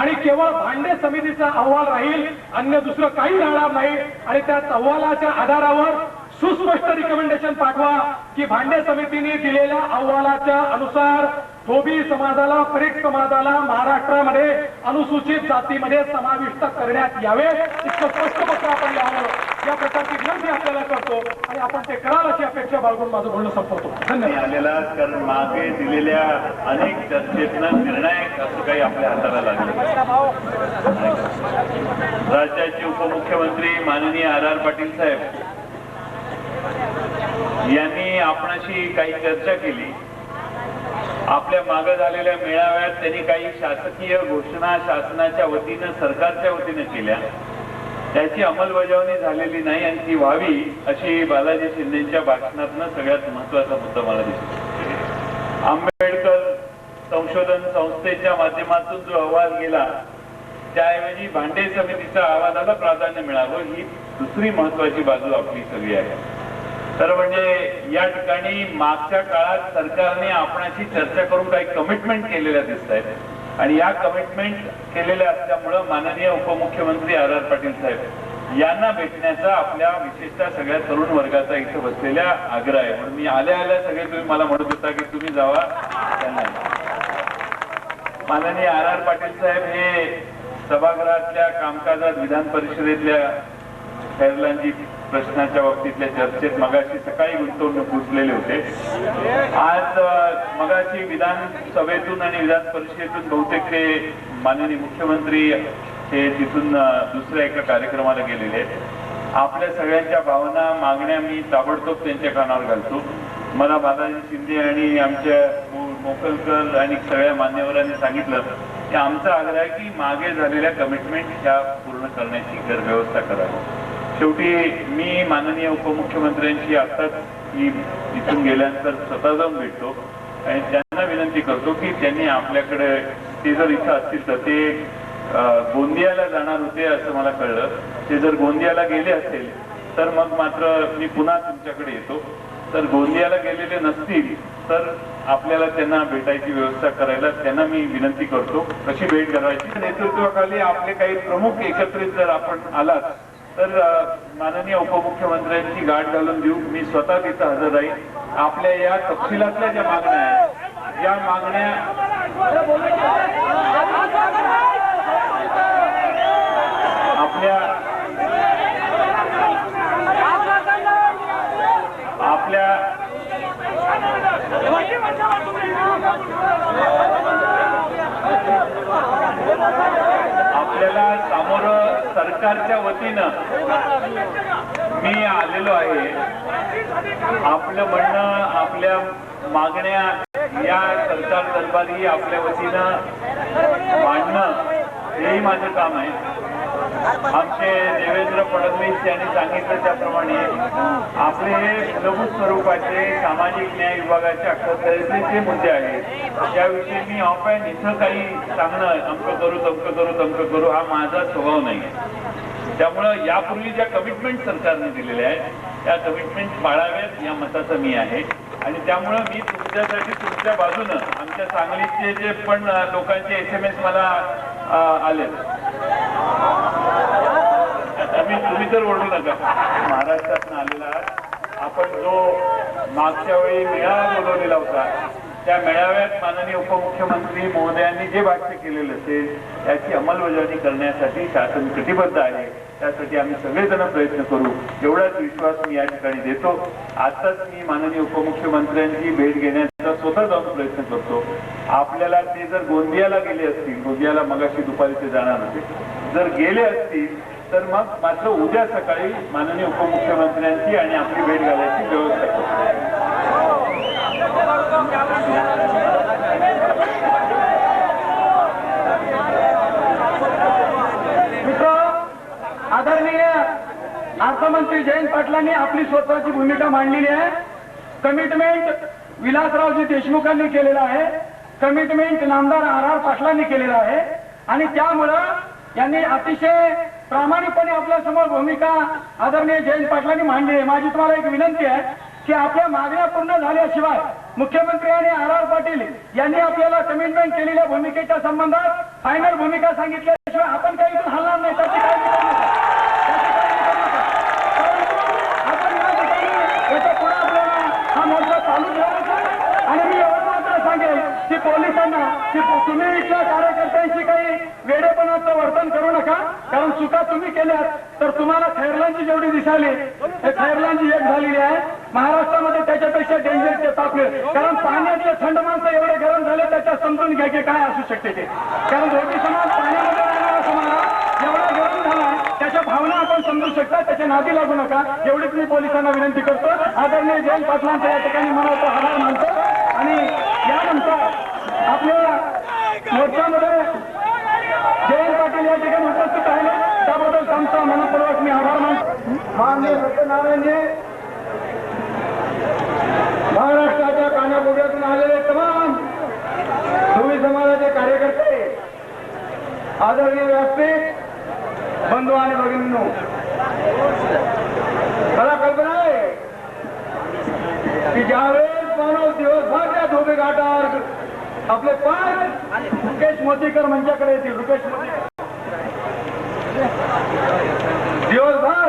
आणि केवळ भांडे समितीचा अहवाल राहील, अन्य दुसरं काही राहणार नाही आणि त्या अहवालाच्या आधारावर सुस्पष्ट रिकमेंडेशन पाठवा की भांडे समितीने दिलेल्या अहवालाच्या अनुसार धोबी समाजाला, परीट समाजाला महाराष्ट्रामध्ये अनुसूचित जातीमध्ये समाविष्ट करण्यात यावे. इतकं स्पष्ट पत्र आपण लिहावं या प्रकारची विनंती आपल्याला करतो आणि आपण ते कराल अशी अपेक्षा बाळगून माझं बोलणं संपवतो. धन्यवाद. आलेला कारण मागे दिलेल्या अनेक चर्चेतनं निर्णायक असं काही आपल्या हाताला लागले. राज्याचे उपमुख्यमंत्री माननीय आर पाटील साहेब यांनी आपणाशी काही चर्चा केली. आपल्या मागे झालेल्या मेळाव्यात त्यांनी काही शासकीय घोषणा शासनाच्या वतीनं, सरकारच्या वतीनं केल्या. त्याची अंमलबजावणी झालेली नाही आणि ती व्हावी अशी बालाजी शिंदेच्या भाषणातनं सगळ्यात महत्वाचा मुद्दा मला दिसतो. आंबेडकर संशोधन संस्थेच्या माध्यमातून जो अहवाल गेला त्याऐवजी भांडे समितीच्या अहवालाला प्राधान्य मिळावं ही दुसरी महत्वाची बाजू आपली सगळी आहे. तर म्हणजे या ठिकाणी मागच्या काळात सरकारने आपणाशी चर्चा करून काही कमिटमेंट केलेल्या दिसत आहेत आणि या कमिटमेंट केलेल्या असल्यामुळं माननीय उपमुख्यमंत्री आर पाटील साहेब यांना भेटण्याचा आपल्या विशेषतः सगळ्या तरुण वर्गाचा इथं बसलेल्या आग्रह आहे. म्हणून मी आल्या सगळे तुम्ही मला म्हणत होता की तुम्ही जावा, त्यांना माननीय आर पाटील साहेब हे सभागृहातल्या कामकाजात, विधान परिषदेतल्या खैरलांजी प्रश्नाच्या बाबतीतल्या चर्चेत मगाशी सकाळी गुंतवणूक घुसलेले होते. आज मगाशी विधानसभेतून आणि विधान परिषदेतून बहुतेक ते माननीय मुख्यमंत्री हे तिथून दुसऱ्या एका कार्यक्रमाला गेलेले आहेत. आपल्या सगळ्यांच्या भावना मागण्या मी ताबडतोब त्यांच्या कानावर घालतो. मला बालाजी शिंदे आणि आमच्या मोकलकर आणि सगळ्या मान्यवरांनी सांगितलं की आमचा आग्रह आहे की मागे झालेल्या कमिटमेंट ह्या पूर्ण करण्याची व्यवस्था करावी. शेवटी मी माननीय उपमुख्यमंत्र्यांशी आताच इथून गेल्यानंतर स्वतः जाऊन भेटतो आणि त्यांना विनंती करतो की त्यांनी आपल्याकडे ते जर इथं असतील तर ते गोंदियाला जाणार होते असं मला कळलं. ते जर गोंदियाला गेले असेल तर मग मात्र मी पुन्हा तुमच्याकडे येतो. तर गोंदियाला गेलेले नसतील तर आपल्याला त्यांना भेटायची व्यवस्था करायला त्यांना मी विनंती करतो. कशी भेट करायची नेतृत्वाखाली आपले काही प्रमुख एकत्रित जर आपण आलात तर माननीय उपमुख्यमंत्र्यांची गाठ घालून देऊ. मी स्वतः तिथं हजर राहील. आपल्या या तपशिलातल्या ज्या मागण्या आहेत या मागण्या आपल्या आपल्याला सामोरं सरकारच्या वतीनं मी आलेलो आहे. आपलं म्हणणं आपल्या मागण्या या सरकार दरबारी आपल्या वतीनं मांडणं हेही माझं काम आहे. आमचे देवेंद्र फडणवीस यांनी सांगितलं त्याप्रमाणे आपले मूलभूत स्वरूपाचे सामाजिक न्याय विभागाच्या अखत्यारीतले जे मुद्दे आहेत त्याविषयी मी ऑफलाईन इथं काही सांगणं अमकं करू तमकं करू तमकं करू हा माझा स्वभाव नाही. त्यामुळं यापूर्वी ज्या कमिटमेंट सरकारने दिलेल्या आहेत त्या कमिटमेंट पाळाव्यात या मताचा मी आहे. आणि त्यामुळं मी तुमच्यासाठी तुमच्या बाजूनं आमच्या सांगलीचे जे पण लोकांचे SMS मला आले तुम्ही तर ओढू नका. महाराष्ट्रातून आलेला आपण जो मागच्या वेळी मेळावा बोलवलेला होता त्या मेळाव्यात माननीय उपमुख्यमंत्री महोदयांनी जे भाष्य केलेलं असेल त्याची अंमलबजावणी करण्यासाठी शासन कटिबद्ध आहे. त्यासाठी आम्ही सगळेजण प्रयत्न करू एवढाच विश्वास मी या ठिकाणी देतो. आताच मी माननीय उपमुख्यमंत्र्यांची भेट घेण्याचा स्वतः जाऊन प्रयत्न करतो. आपल्याला ते जर गोंदियाला गेले असतील, गोंदियाला मगाशी दुपारी ते जाणार होते, जर गेले असतील तर मग मात्र उद्या सकाळी माननीय उपमुख्यमंत्र्यांची आणि आपली भेट घालायची व्यवस्था करतो. आदरणीय अर्थमंत्री जयंत पाटलांनी आपली स्वतःची भूमिका मांडलेली आहे. कमिटमेंट विलासरावजी देशमुखांनी केलेला आहे. कमिटमेंट नामदार RR पाटलांनी केलेला आहे. आणि त्यामुळं यांनी अतिशय प्रामाणिकपणे आपल्या समोर भूमिका आदरणीय जयंत पाटलांनी मांडली आहे. माझी तुम्हाला एक विनंती आहे की आपल्या मागण्या पूर्ण झाल्याशिवाय मुख्यमंत्री आणि RR पाटील यांनी आपल्याला कमिटमेंट केलेल्या भूमिकेच्या संबंधात फायनल भूमिका सांगितल्याशिवाय आपण काही इथून हलणार नाही. त्याची काळजी करू नका. आपण या ठिकाणी याच्या पुढे आपल्याला हा मोर्चा चालू ठेवायचा. आणि मी एवढं मात्र सांगेल की पोलिसांना की तुम्ही इथल्या कार्यकर्त्यांशी काही वेडेपणाचं वर्तन करू नका. कारण चुका तुम्ही केल्यात तर तुम्हाला खैरलांची जेवढी दिसाली हे खैरलांची एक झालेली आहे. महाराष्ट्रामध्ये त्याच्यापेक्षा डेंजरचे तापले. कारण पाण्यातले थंड माणसं एवढे गरम झाले त्याच्या समजून घ्या की काय असू शकते ते. कारण रोटी समाज पाण्यामध्ये राहणारा समाज एवढा गरम झाला त्याच्या भावना आपण समजू शकता. त्याच्या नादी लागू नका एवढीच मी पोलिसांना विनंती करतो. आदरणीय जयंत पाटलांच्या या ठिकाणी मनाचा आभार मानतो. आणि यानंतर आपल्या मोर्चामध्ये जयंत पाटील या ठिकाणी उपस्थित राहिले त्याबद्दल त्यांचा मनपूर्वक मी आभार मानतो. माननीय सत्यनारायणजी महाराष्ट्राच्या कानाकोपऱ्यातून आलेले तमाम धोबी समाजाचे कार्यकर्ते आदरणीय व्यासपीठ बंधू आणि भगिनींनो, मला कल्पना आहे की ज्यावेळेस माणूस दिवसभर त्या धोबी घाटावर आपले पाय रुकेश मोतीकर मंचाकडे येतील. रुकेश मोतीकर दिवसभर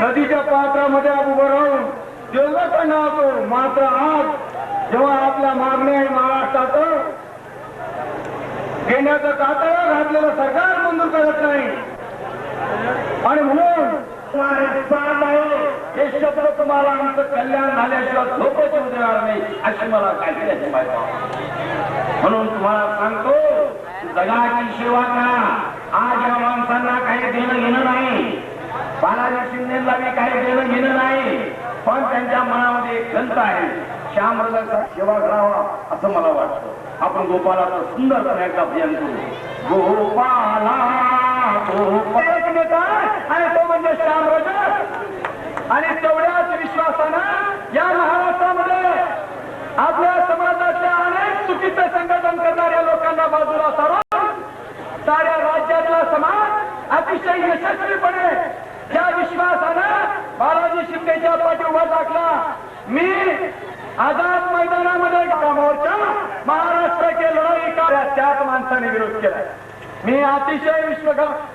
नदीच्या पात्रामध्ये उभं राहून दिवसभर पण होतो. मात्र आज जेव्हा आपल्या मागण्या महाराष्ट्रात घेण्याचं कातडं घातलेलं सरकार मंजूर करत नाही आणि म्हणून तुम्हाला प्राण आहे हे शब्द तुम्हाला आमचं कल्याण झाल्याशिवाय झोपच येऊ देणार नाही अशी मला काळजी माहिती. म्हणून तुम्हाला सांगतो जगाची सेवा करा. आज या माणसांना काही देणं घेणं नाही, बालाजी शिंदेला बी काही देणं घेणं नाही, पण त्यांच्या मनामध्ये एक खंत आहे श्यामराजांचा सेवा करावा असं मला वाटतं. आपण गोपालाचं सुंदर एकदा भजन करू. गोपाला एक नेता आणि तो म्हणजे श्यामराजा. आणि तेवढ्याच विश्वासानं या महाराष्ट्रामध्ये आपल्या समाजातल्या अनेक चुकीचं संघटन करणाऱ्या लोकांना बाजूला सारून साऱ्या राज्यातला समाज अतिशय यशस्वीपणे या विश्वासानं बालाजी शिंदेच्या पाठी उभा टाकला. मी आझाद मैदानामध्ये मोर्चा महाराष्ट्र के लढाई का त्याच माणसाने विरोध केला. मी अतिशय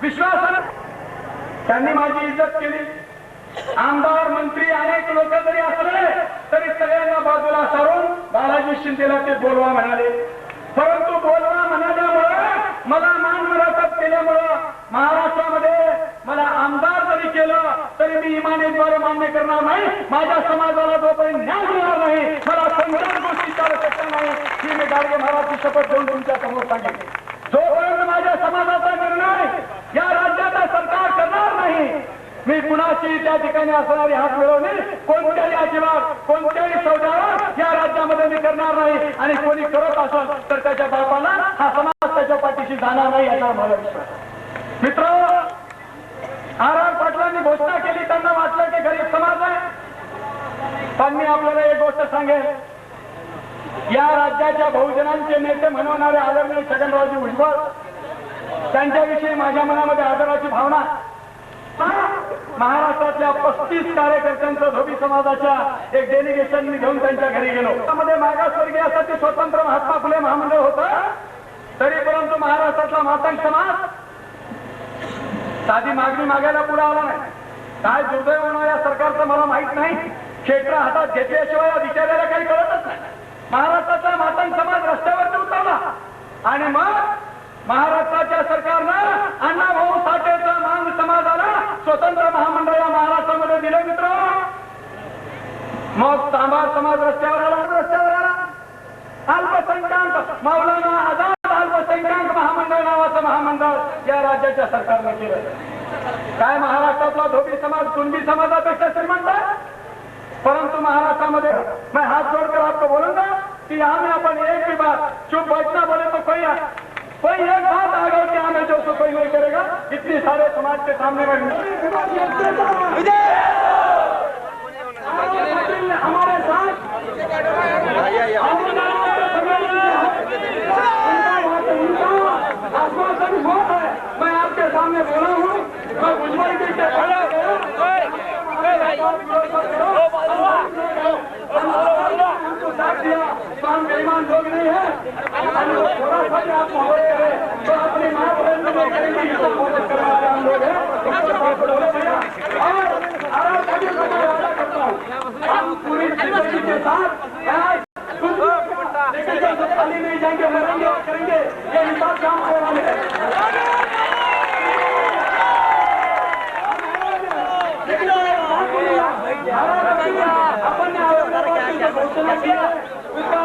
विश्वासानं त्यांनी माझी इज्जत केली. आमदार मंत्री अनेक लोक जरी असले तरी सगळ्यांना बाजूला सारून बालाजी शिंदेला ते बोलवा म्हणाले. परंतु बोलवा म्हणाल्यामुळे मला मान मराठत केल्यामुळं महाराष्ट्रामध्ये मला आमदार जरी केलं तरी मी इमानीद्वारे मान्य करणार नाही. माझ्या समाजाला जोपर्यंत न्याय मिळणार नाही मला कोणत्याच गोष्टीची आवश्यकता नाही ही मी गाडगे महाराजची शपथ घेऊन तुमच्या समोर सांगेन. जोपर्यंत माझ्या समाजाचा निर्णय या राज्याचा सरकार करणार नाही मी कुणाची त्या ठिकाणी असणारी हात मिळवणे कोणत्याही अजिबात कोणत्याही सौदावर या राज्यामध्ये मी करणार नाही. आणि कोणी करत असेल तर त्याच्या बापाला हा समाज त्याच्या पाठीशी जाणार नाही याचा मला विश्वास. मित्र, आर पाटलांनी घोषणा केली, त्यांना वाटलं की गरीब समाज आहे. पण मी आपल्याला एक गोष्ट सांगेन, या राज्याच्या बहुजनांचे नेते म्हणवणारे आदरणीय छगनरावजी भुजबळ त्यांच्याविषयी माझ्या मनामध्ये आदराची भावना. महाराष्ट्रातल्या 35 कार्यकर्त्यांचं धोबी समाजाच्या एक डेलिगेशन मी घेऊन त्यांच्या घरी गेलो. त्यामध्ये मागासवर्गीयासाठी स्वतंत्र महात्मा फुले महामंडळ होतं. तरी परंतु महाराष्ट्रातला मातंग समाज साधी मागणी मागायला पुढे आला नाही. काय दुर्दैव होणार या सरकारचं मला माहित नाही. क्षेत्र हातात घेतल्याशिवाय या विचारायला काही कळतच नाही. महाराष्ट्रातला मातंग समाज रस्त्यावरती उतरला आणि मग महाराष्ट्राच्या सरकारनं अण्णाभाऊ साठेचं मांग समाजाला स्वतंत्र महामंडळ या महाराष्ट्रामध्ये दिले. मित्र, मग सांबार समाज रस्त्यावर आला. अल्पसंख्याक मौलाना आझाद अल्पसंख्याक महामंडळ नावाचं महामंडळ या राज्याच्या सरकारनं केलं. काय महाराष्ट्रातला धोबी समाज कुणबी समाजापेक्षा श्रीमंत आहे? परंतु महाराष्ट्रामध्ये मैं हाथ जोड़कर आपको बोलूंगा कि यहाँ में अपन एक भी बात चुप बैठना बोले तो कोई एक बात आगे कि हमें जो कोई नहीं करेगा. इतनी सारे समाज के सामने में हमारे साथ आश्वासन हुआ है. मैं आपके सामने बोला हूँ. मैं भुजबल जी के हमको साथ दिया तो हम बेईमान लोग नहीं है. थोड़ा सा भी आप मोहब्बत करें तो अपनी माँ बहन में करेंगे. मोहब्बत करने वाले हम लोग हैं. बोले भैया और आराम करके मैं वादा करता हूँ हम पूरी जिंदगी के साथ लेकिन जब खाली नहीं जाएंगे मरेंगे और करेंगे ये हिसाब काम होने वाले हैं. अपन ने घोषणा किया उसका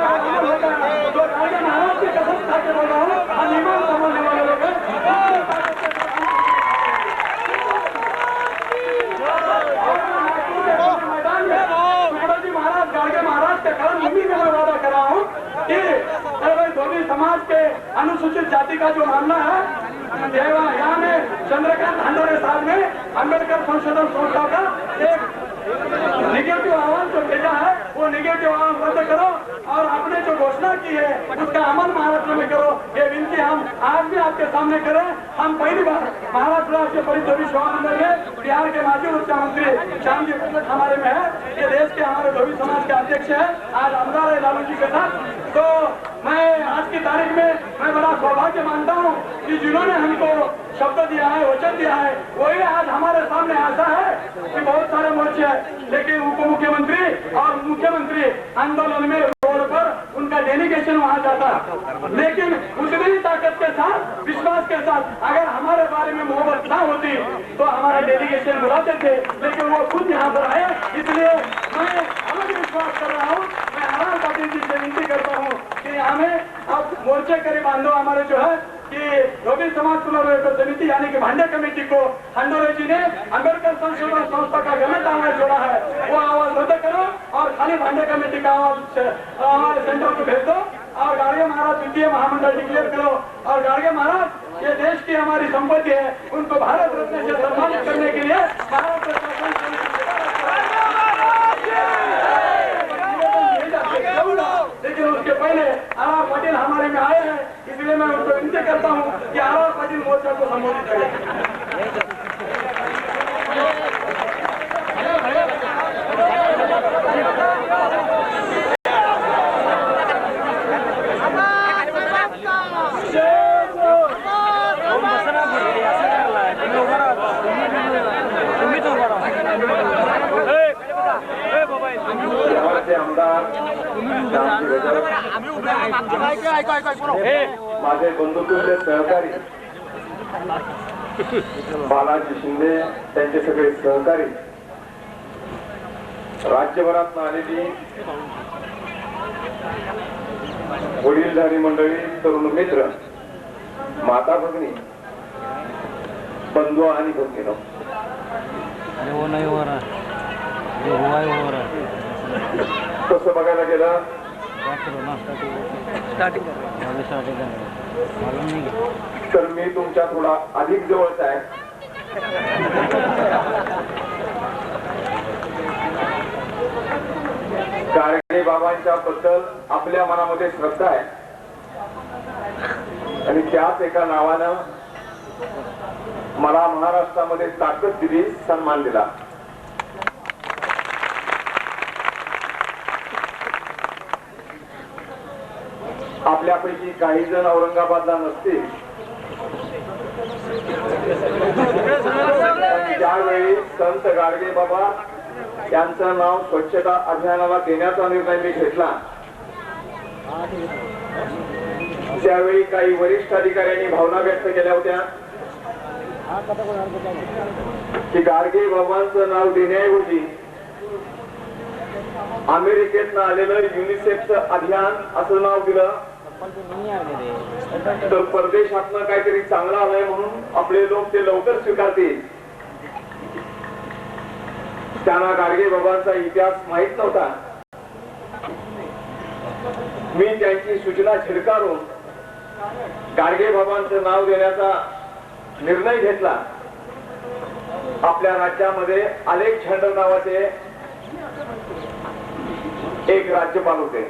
जो राजा महाराज की कसम खा के बोल रहा हूँ हम ईमान समझने वाले लोग हैं. मैदान में जी महाराज गाड़गे महाराज के कारण मम्मी में मैं वादा कर रहा हूँ कि धोबी समाज के अनुसूचित जाति का जो मामला है यहाँ में चंद्रकांत हंडोरे साहब ने अम्बेडकर संशोधन संस्था का एक निगेटिव आवाज जो भेजा है वो निगेटिव आवाज रद्द करो और आपने जो घोषणा की है उसका अमल महाराष्ट्र में करो. ये विनती हम आज भी आपके सामने करें. हम पहली बार महाराष्ट्र राज्य परिधोबी महामंडल में बिहार के माजी मुख्यमंत्री श्यामजी प्रसाद हमारे में है. ये देश के हमारे धोबी समाज के अध्यक्ष है. आज आमदार है लालू जी के साथ. तो मैं आज की तारीख में मैं बड़ा सौभाग्य मानता हूँ कि जिन्होंने हमको शब्द दिया है वचन दिया है वही आज हमारे सामने आशा है कि बहुत सारे मोर्चे हैं लेकिन उप मुख्यमंत्री और मुख्यमंत्री आंदोलन में रोड पर उनका डेलीगेशन वहाँ जाता, लेकिन उतनी ही ताकत के साथ, विश्वास के साथ अगर हमारे बारे में मोहब्बत ना होती तो हमारा डेलीगेशन बुलाते थे, लेकिन वो खुद यहाँ पर आए। इसलिए मैं अलग विश्वास कर रहा हूँ। मैं हमारे पाटिल जी से विनती करता हूँ कि हमें अब मोर्चे करीब बांधो हमारे जो है कि धोबी समाज पुनर्विकास समिति यानी कि भांडे कमेटी को हंडोरे जी ने अंबेडकर संशोधन संस्था का गलत आवाज जोड़ा है, वो आवाज रद्द करो और खाली भांडे कमेटी का आवाज हमारे सेंटर को भेज दो और गाड़गे महाराज द्वितीय महामंडल डिक्लेयर करो। और गाड़गे महाराज ये देश की हमारी संपत्ति है, उनको भारत रत्न से सम्मानित करने के लिए भारत लेकिन उसके पहले आर पाटिल हमारे में आए हैं, इसलिए मैं उनको विनती करता हूँ कि आर पाटिल मोर्चा को संबोधित करें। आमदार माझे बंधुतुल्य सहकारी बालाजी शिंदे, त्यांचे सगळे सहकारी, राज्यभरात आलेली वडीलधारी मंडळी, तरुण मित्र, माता भगिनी, बंधू आणि भगिनी, तसं बघायला गेलं तर मी तुमच्या थोडा अधिक जवळचा आहे. गाडगे बाबांच्या बद्दल आपल्या मनामध्ये श्रद्धा आहे आणि त्याच एका नावानं मला महाराष्ट्रामध्ये ताकद दिली, सन्मान दिला. आपल्यापैकी काही जण औरंगाबादला नसतील, त्यावेळी संत गाडगे बाबा यांचं नाव स्वच्छता अभियानाला देण्याचा निर्णय मी घेतला. त्यावेळी काही वरिष्ठ अधिकाऱ्यांनी भावना व्यक्त केल्या होत्या की गाडगे बाबांचं नाव देण्याऐवजी अमेरिकेतनं आलेलं युनिसेफचं अभियान असं नाव दिलं तर परदेशातनं काहीतरी चांगलं आलंय म्हणून आपले लोक ते लवकर स्वीकारतील. त्यांना गाडगे बाबांचा इतिहास माहित नव्हता. मी त्यांची सूचना झिडकारून गाडगे बाबांचं नाव देण्याचा निर्णय घेतला. आपल्या राज्यामध्ये आलेख झेंडर नावाचे एक राज्यपाल होते.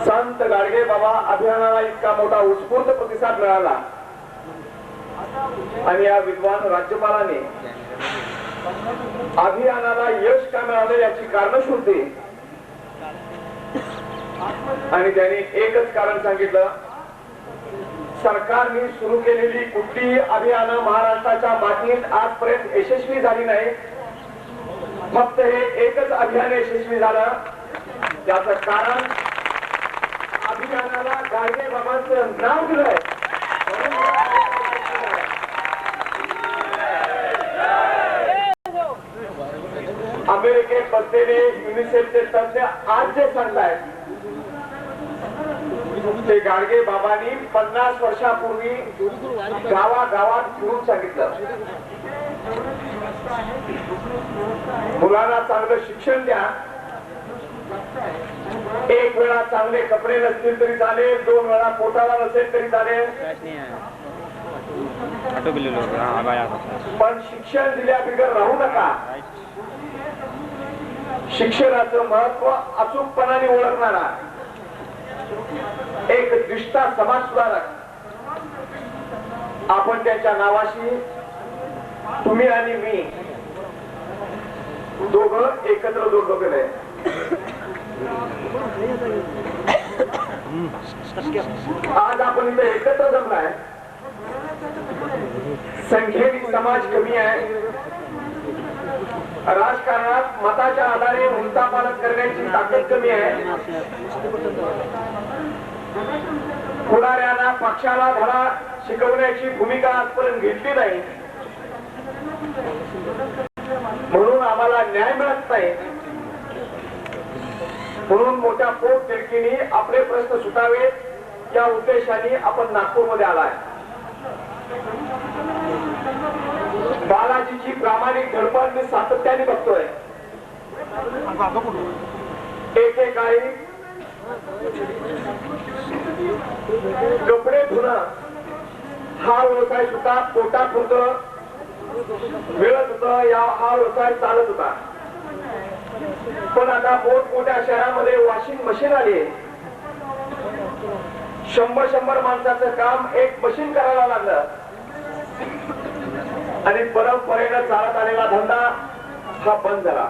संत गाडगे बाबा अभियानाला इतका मोठा उत्स्फूर्त प्रतिसाद मिळाला आणि या विद्वान राज्यपालाने अभियानाला यश का मिळालं याची कारण शोधली आणि त्यांनी एकच कारण सांगितलं, सरकारने सुरू केलेली कुठलीही अभियानं महाराष्ट्राच्या मातीत आजपर्यंत यशस्वी झाली नाही. फक्त हे एकच अभियान यशस्वी झालं, त्याचं कारण अभियानाला गाडगे बाबांचं नाव दिलंय. अमेरिकेत बसलेले युनिसेफचे तज्ञ आज जे सांगतायत ते गाडगे बाबांनी 50 वर्षापूर्वी गावागावात फिरून सांगितलं. मुलांना चांगलं शिक्षण द्या, एक वेळा चांगले कपडे नसतील तरी चालेल, 2 वेळा पोटाला नसेल तरी चालेल, पण शिक्षण दिल्याबिगर राहू नका. शिक्षणाचं महत्व अचूकपणाने ओळखणारा एक निष्ठा समाज सुधारक आपण त्यांच्या नावाशी तुम्ही आणि मी दोघं एकत्र जोडलो गेले. आज आपण इथे एकत्र जमलाय. संख्येने समाज कमी आहे राजकारणात मताच्या आधारे उलटापालट करण्याची ताकद कमी आहे. पुढाऱ्यांना पक्षाला धडा शिकवण्याची भूमिका आजपर्यंत घेतली नाही, म्हणून आम्हाला न्याय मिळत नाही. म्हणून मोठ्या पोट तिडकीने आपले प्रश्न सुटावेत या उद्देशाने आपण नागपूरमध्ये आलाय. बालाजीची प्रामाणिक धडपड मी सातत्याने बघतोय. एकेकाळी कपडे धुणं हा व्यवसाय सुद्धा पोटापुरतं मिळत होतं, हा व्यवसाय चालत होता. पण आता मोठमोठ्या शहरामध्ये वॉशिंग मशीन आली. 100 माणसाचं काम एक मशीन करायला लागलं आणि परंपरेनं चालत आलेला धंदा हा बंद झाला.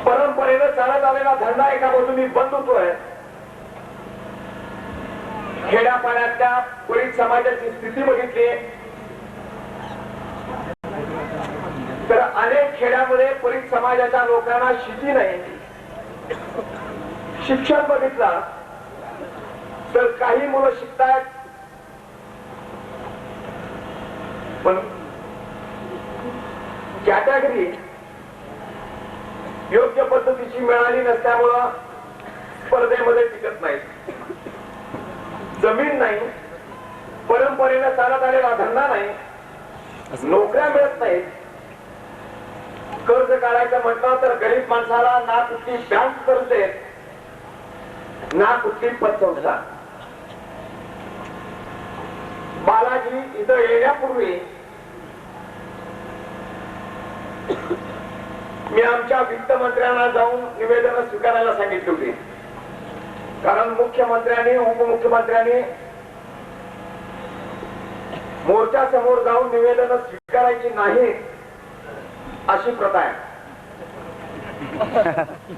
परंपरेनं चालत आलेला धंदा एका बाजूनी बंद होतोय. खेड्यापाड्यातल्या गरीब समाजाची स्थिती बघितली तर अनेक खेड्यामध्ये परीत समाजाच्या लोकांना शेती नाही. शिक्षण बघितला तर काही मुलं शिकतायत पण कॅटेगरी योग्य पद्धतीची मिळाली नसल्यामुळं स्पर्धेमध्ये टिकत नाही. जमीन नाही, परंपरेनं चालत आलेला धंदा नाही, नोकऱ्या मिळत नाहीत. कर्ज काढायचं म्हटलं तर गरीब माणसाला ना कुठली बँक कर्ज देत, ना कुठली पतसंस्था. बालाजी इथं येण्यापूर्वी मी आमच्या वित्तमंत्र्यांना जाऊन निवेदन स्वीकारायला सांगितली होती. कारण मुख्यमंत्र्यांनी उपमुख्यमंत्र्यांनी मोर्चा समोर जाऊन निवेदन स्वीकारायची नाही अशी प्रथा आहे.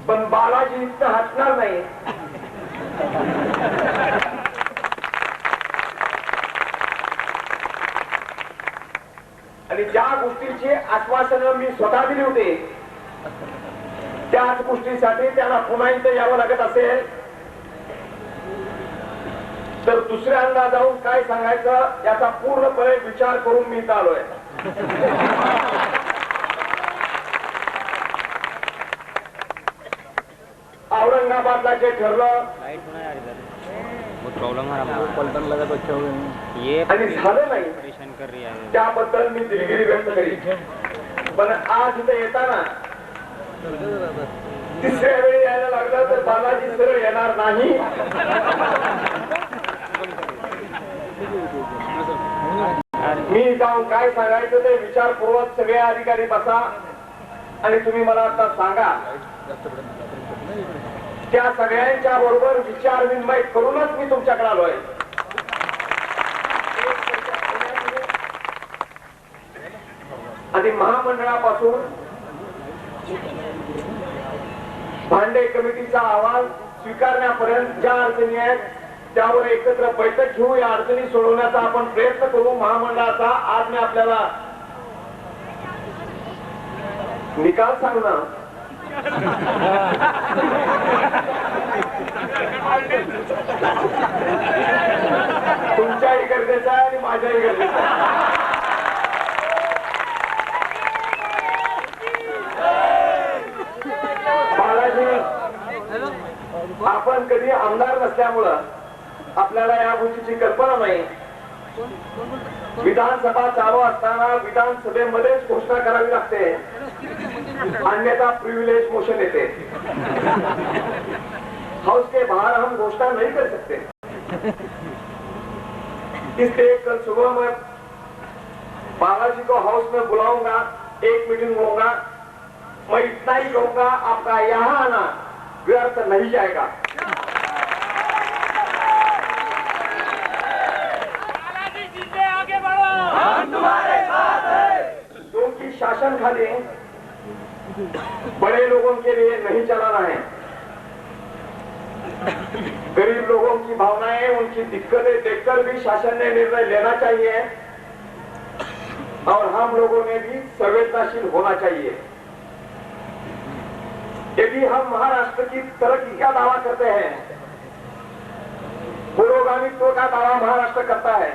पण बालाजी इतकं हटणार नाही. आणि ज्या गोष्टीची आश्वासनं मी स्वतः दिली होती त्याच गोष्टीसाठी त्यांना पुन्हा इथं यावं लागत असेल तर दुसऱ्यांदा जाऊन काय सांगायचं याचा पूर्णपणे विचार करून मी इथं आलोय. औरंगाबादला जे ठरलं आणि झालं नाही त्याबद्दल मी दिलगिरी व्यक्त करीन. पण आज इथे येताना तिसऱ्या वेळी यायला लागलं तर बालाजी सरळ येणार नाही. मी जाऊन काय सांगायचं ते विचारपूर्वक सगळे अधिकारी बसा आणि तुम्ही मला आता सांगा. त्या सगळ्यांच्या बरोबर विचार विनिमय करूनच मी तुमच्याकडे आलोय. आणि महामंडळापासून भांडे कमिटीचा अहवाल स्वीकारण्यापर्यंत ज्या अडचणी आहेत त्यावर एकत्र बैठक घेऊ. या अडचणी सोडवण्याचा आपण प्रयत्न करू. महामंडळाचा आज मी आपल्याला निकाल सांगू ना. तुमच्याही गरजेचं आहे आणि माझ्याही गरजेचं आहे. आपण कधी आमदार नसल्यामुळं आपल्याला या गोष्टीची कल्पना नाही. विधानसभा चालू असताना विधानसभेमध्येच घोषणा करावी लागते, अन्यथा प्रिव्हिलेज मोशन येते. हाउस के बाहर हम घोषणा नहीं कर सकते. इसलिए कल सुबह मैं बालाजी को हाउस में बुलाऊंगा, एक मीटिंग होगा. मैं इतना ही कहूंगा, आपका यहाँ आना व्यर्थ नहीं जाएगा. क्योंकि शासन खाली बड़े लोगों के लिए नहीं चलाना है. गरीब लोगों की भावनाएं, उनकी दिक्कतें देखकर भी शासन ने निर्णय लेना चाहिए. और हम लोगों ने भी संवेदनशील होना चाहिए। यदि हम महाराष्ट्र की तरक्की का दावा करते हैं, पुरोगामित्व का दावा महाराष्ट्र करता है,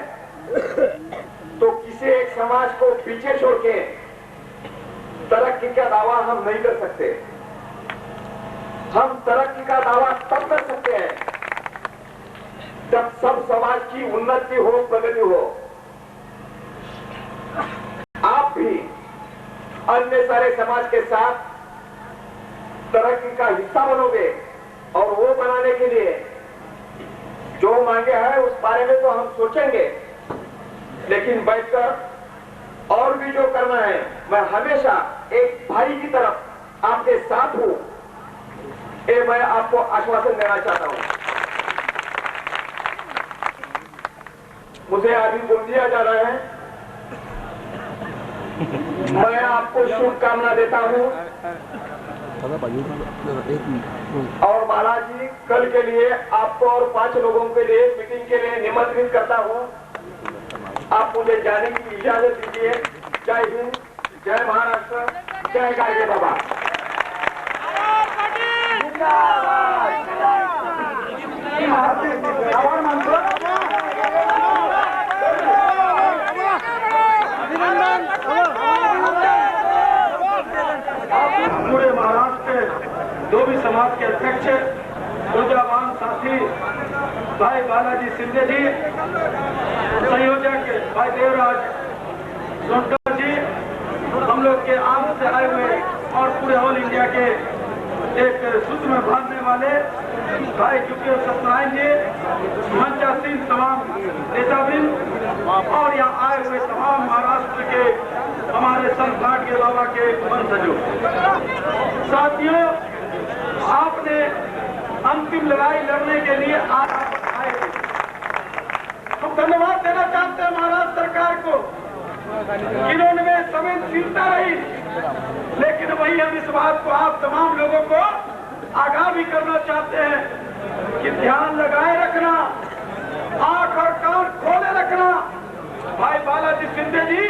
तो किसी एक समाज को पीछे छोड़ के तरक्की का दावा हम नहीं कर सकते। हम तरक्की का दावा तब कर सकते हैं जब सब समाज की उन्नति हो, प्रगति हो। आप भी अन्य सारे समाज के साथ तरक्की का हिस्सा बनोगे, और वो बनाने के लिए जो मांगे हैं उस बारे में तो हम सोचेंगे, लेकिन बैठकर और भी जो करना है, मैं हमेशा एक भाई की तरफ आपके साथ हूं, ये मैं आपको आश्वासन देना चाहता हूं। मुझे अभी बोल दिया जा रहा है, मैं आपको शुभकामना देता हूं। और बालाजी, कल के लिए आपको और 5 लोगों के लिए मीटिंग के लिए निमंत्रित करता हूं। आप मुझे जाने की इजाजत दीजिए। जय हिंद, जय महाराष्ट्र, जय गाडगे बाबा। पूरे महाराष्ट्र के धोबी समाज के अध्यक्ष ऊर्जावान साथी भाई बालाजी शिंदे जी, संयोजक भाई देवराज सोनकर जी, हम लोग के आम से आए हुए और पूरे ऑल इंडिया के एक सूत्र में बांधने वाले भाई चुके सत्यनारायण जी, मंचासीन तमाम नेताबिंद और यहाँ आए हुए तमाम महाराष्ट्र के हमारे संत गाडगे बाबा के वंशजों। साथियों, आपने अंतिम लड़ाई लड़ने के लिए आज आए थे। हम धन्यवाद देना चाहते हैं महाराष्ट्र सरकार को, जिन्होंने संवेदनशीलता रही, लेकिन वही हम इस बात को आप तमाम लोगों को आगाह भी करना चाहते हैं कि ध्यान लगाए रखना, आंख और कान खोले रखना। भाई बालाजी शिंदे जी,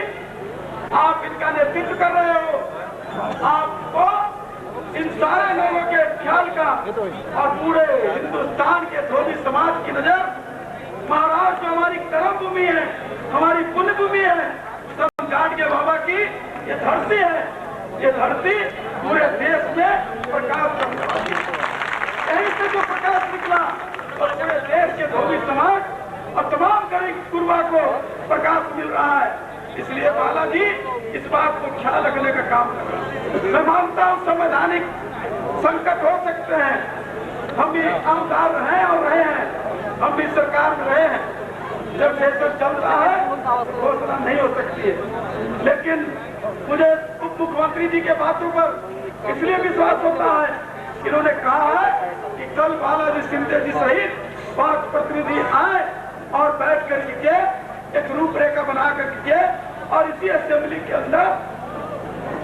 आप इनका नेतृत्व कर रहे हो, आपको इन सारे लोगों के ख्याल का और पूरे हिंदुस्तान के धोबी समाज की नजर महाराष्ट्र जो हमारी कर्म भूमि है, हमारी पुण्य भूमि है, संत गाडगे बाबा की ये धरती है। ये धरती पूरे देश में प्रकाश करने वाली है। यहीं से जो प्रकाश निकला और पूरे देश के धोबी समाज और तमाम गरीब गुरुआ को प्रकाश मिल रहा है। इसलिए बालाजी इस बात को ख्याल रखने का काम कर रहा है। मैं मानता हूँ संवैधानिक संकट हो सकते हैं, हम भी आमदार रहे और रहे हैं, हम भी सरकार में रहे हैं। जब सेशन चल रहा है घोषणा नहीं हो सकती है, लेकिन मुझे उप मुख्यमंत्री जी के बातों पर इसलिए विश्वास होता है, इन्होंने कहा है कि कल बालाजी शिंदे जी सहित 5 प्रतिनिधि आए और बैठ करके एक रूपरेखा बना करके और इसी असेंबली के अंदर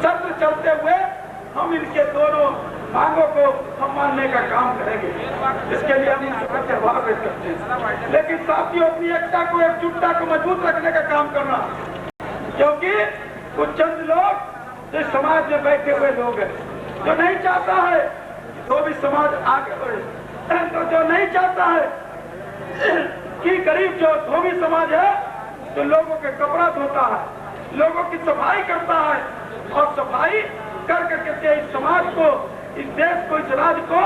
सत्र चलते हुए हम इनके दोनों मांगों को हम मानने का काम करेंगे। इसके लिए हम इनसे आभार व्यक्त करते हैं। लेकिन साथियों, अपनी एकता को, एकजुटता को मजबूत रखने का काम करना, क्योंकि कुछ चंद लोग जो समाज में बैठे हुए लोग हैं, जो नहीं चाहता है तो भी समाज आगे बढ़े, तो जो नहीं चाहता है कि गरीब जो धोबी समाज है, जो लोगों के कपड़ा धोता है, लोगों की सफाई करता है और सफाई कर करके इस समाज को, इस देश को, इस राज्य को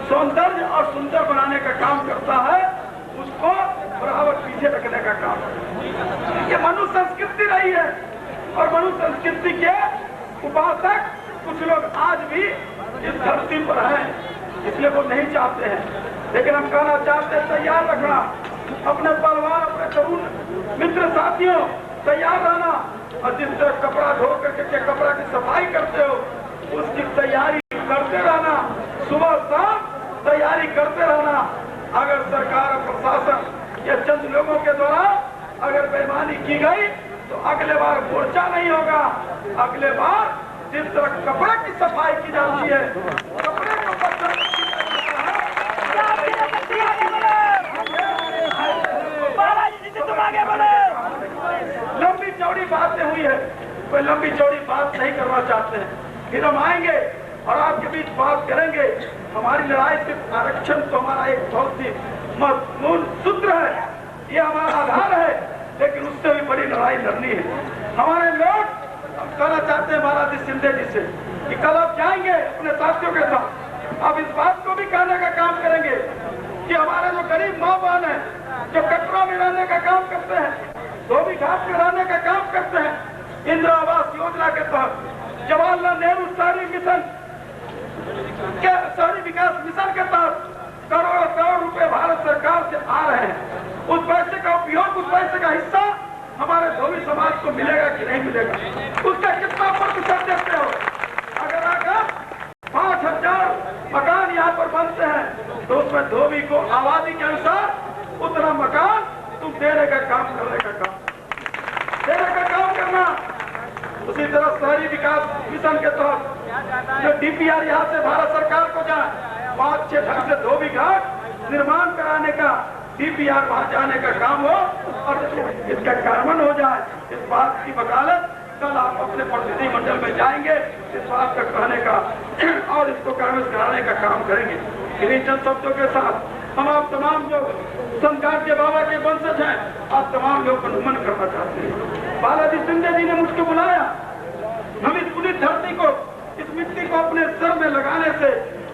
सौंदर्य और सुंदर बनाने का काम करता है, उसको बराबर पीछे रखने का काम। ये मनुष्य संस्कृति रही है और मनुष्य संस्कृति के उपासक कुछ लोग आज भी इस धरती पर हैं, इसलिए वो नहीं चाहते हैं। लेकिन हम कहना चाहते हैं, तैयार रखना, अपने परिवार, अपने तरुण मित्र साथियों तैयार रहना, और जिस तरह कपड़ा धो करके कपड़ा की सफाई करते हो उसकी तैयारी करते रहना, सुबह शाम तैयारी करते रहना। अगर सरकार और प्रशासन या चंद लोगों के द्वारा अगर बेईमानी की गई तो अगले बार मोर्चा नहीं होगा। अगले बार जिस तरह कपड़े की सफाई की जाती है, कपड़े को लंबी चौड़ी चौड़ी बातें हुई है, कोई लंबी चौड़ी बात नहीं करना चाहते हैं। फिर हम आएंगे और आपके बीच बात करेंगे। हमारी लड़ाई सिर्फ आरक्षण तो हमारा एक बहुत ही मूल सूत्र है, ये हमारा आधार है, लेकिन उससे भी बड़ी लड़ाई लड़नी है। हमारे लोग, हम कहना चाहते हैं बालाजी शिंदे जी से कि कल आप जाएंगे अपने साथियों के साथ, आप इस बात को भी कहने का काम करेंगे कि हमारे जो गरीब माँ बहन है, जो कटरा में रहने का काम करते हैं, धोबी घाट में रहने का काम करते हैं, इंदिरा आवास योजना के तहत, जवाहरलाल नेहरू शहरी मिशन के शहरी विकास मिशन के तहत करोड़ों करोड़ रुपए भारत सरकार से आ रहे हैं। उस पैसे का उपयोग, उस पैसे का हिस्सा हमारे धोबी समाज को मिलेगा कि नहीं मिलेगा, उसका कितना प्रतिशत देते हो? अगर आकर 5000 मकान यहाँ पर बनते हैं तो उसमें धोबी को आबादी के अनुसार उतना मकान तुम देने का काम, करने का काम, देने का काम करना। उसी तरह शहरी विकास मिशन के तहत जो डीपीआर यहाँ से भारत सरकार को जाए, 5-6 ढंग से धोबी घाट निर्माण कराने का डीपीआर वहां जाने का काम हो और इसका कार्यान्वयन हो जाए, इस बात की वकालत कल आप अपने प्रतिनिधि मंडल में जाएंगे, इस बात का कहने का और इसको कार्यान्वयन कराने का काम करेंगे। इन्हीं चंद शब्दों के साथ हम आप तमाम जो संत के बाबा के वंशज हैं, आप तमाम लोग को नमन करना चाहते हैं। बालाजी शिंदे जी ने मुझको बुलाया, हम इस पुलिस धरती को, इस मिट्टी को अपने सर में लगाने से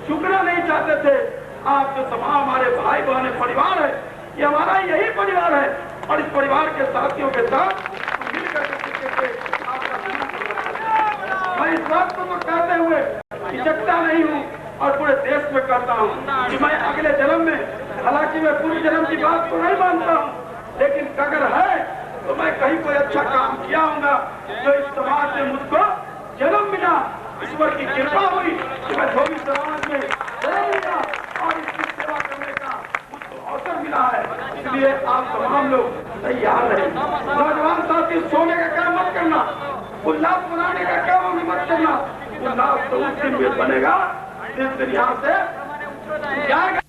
चूकना नहीं चाहते थे। आप जो तमाम हमारे भाई बहन परिवार है, ये हमारा यही परिवार है और इस परिवार के साथियों के साथ मिलकर मैं इस बात को तो कहते हुए हिचकता नहीं हूँ और पूरे देश में कहता हूँ कि मैं अगले जन्म में, हालांकि मैं पूर्व जन्म की बात को नहीं मानता हूँ, लेकिन अगर है तो मैं कहीं कोई अच्छा काम किया होगा जो इस समाज में मुझको जन्म मिला, ईश्वर की कृपा हुई कि मैं धोबी समाज में जन्म लिया और इसकी सेवा करने का मुझको अवसर मिला है। इसलिए आप तमाम लोग तैयार रहे। नौजवान साथी, सोने का काम मत करना, उल्लास मनाने का काम भी मत करना। उल्लास तो उस दिन में बनेगा जिस दिन यहाँ से जाएगा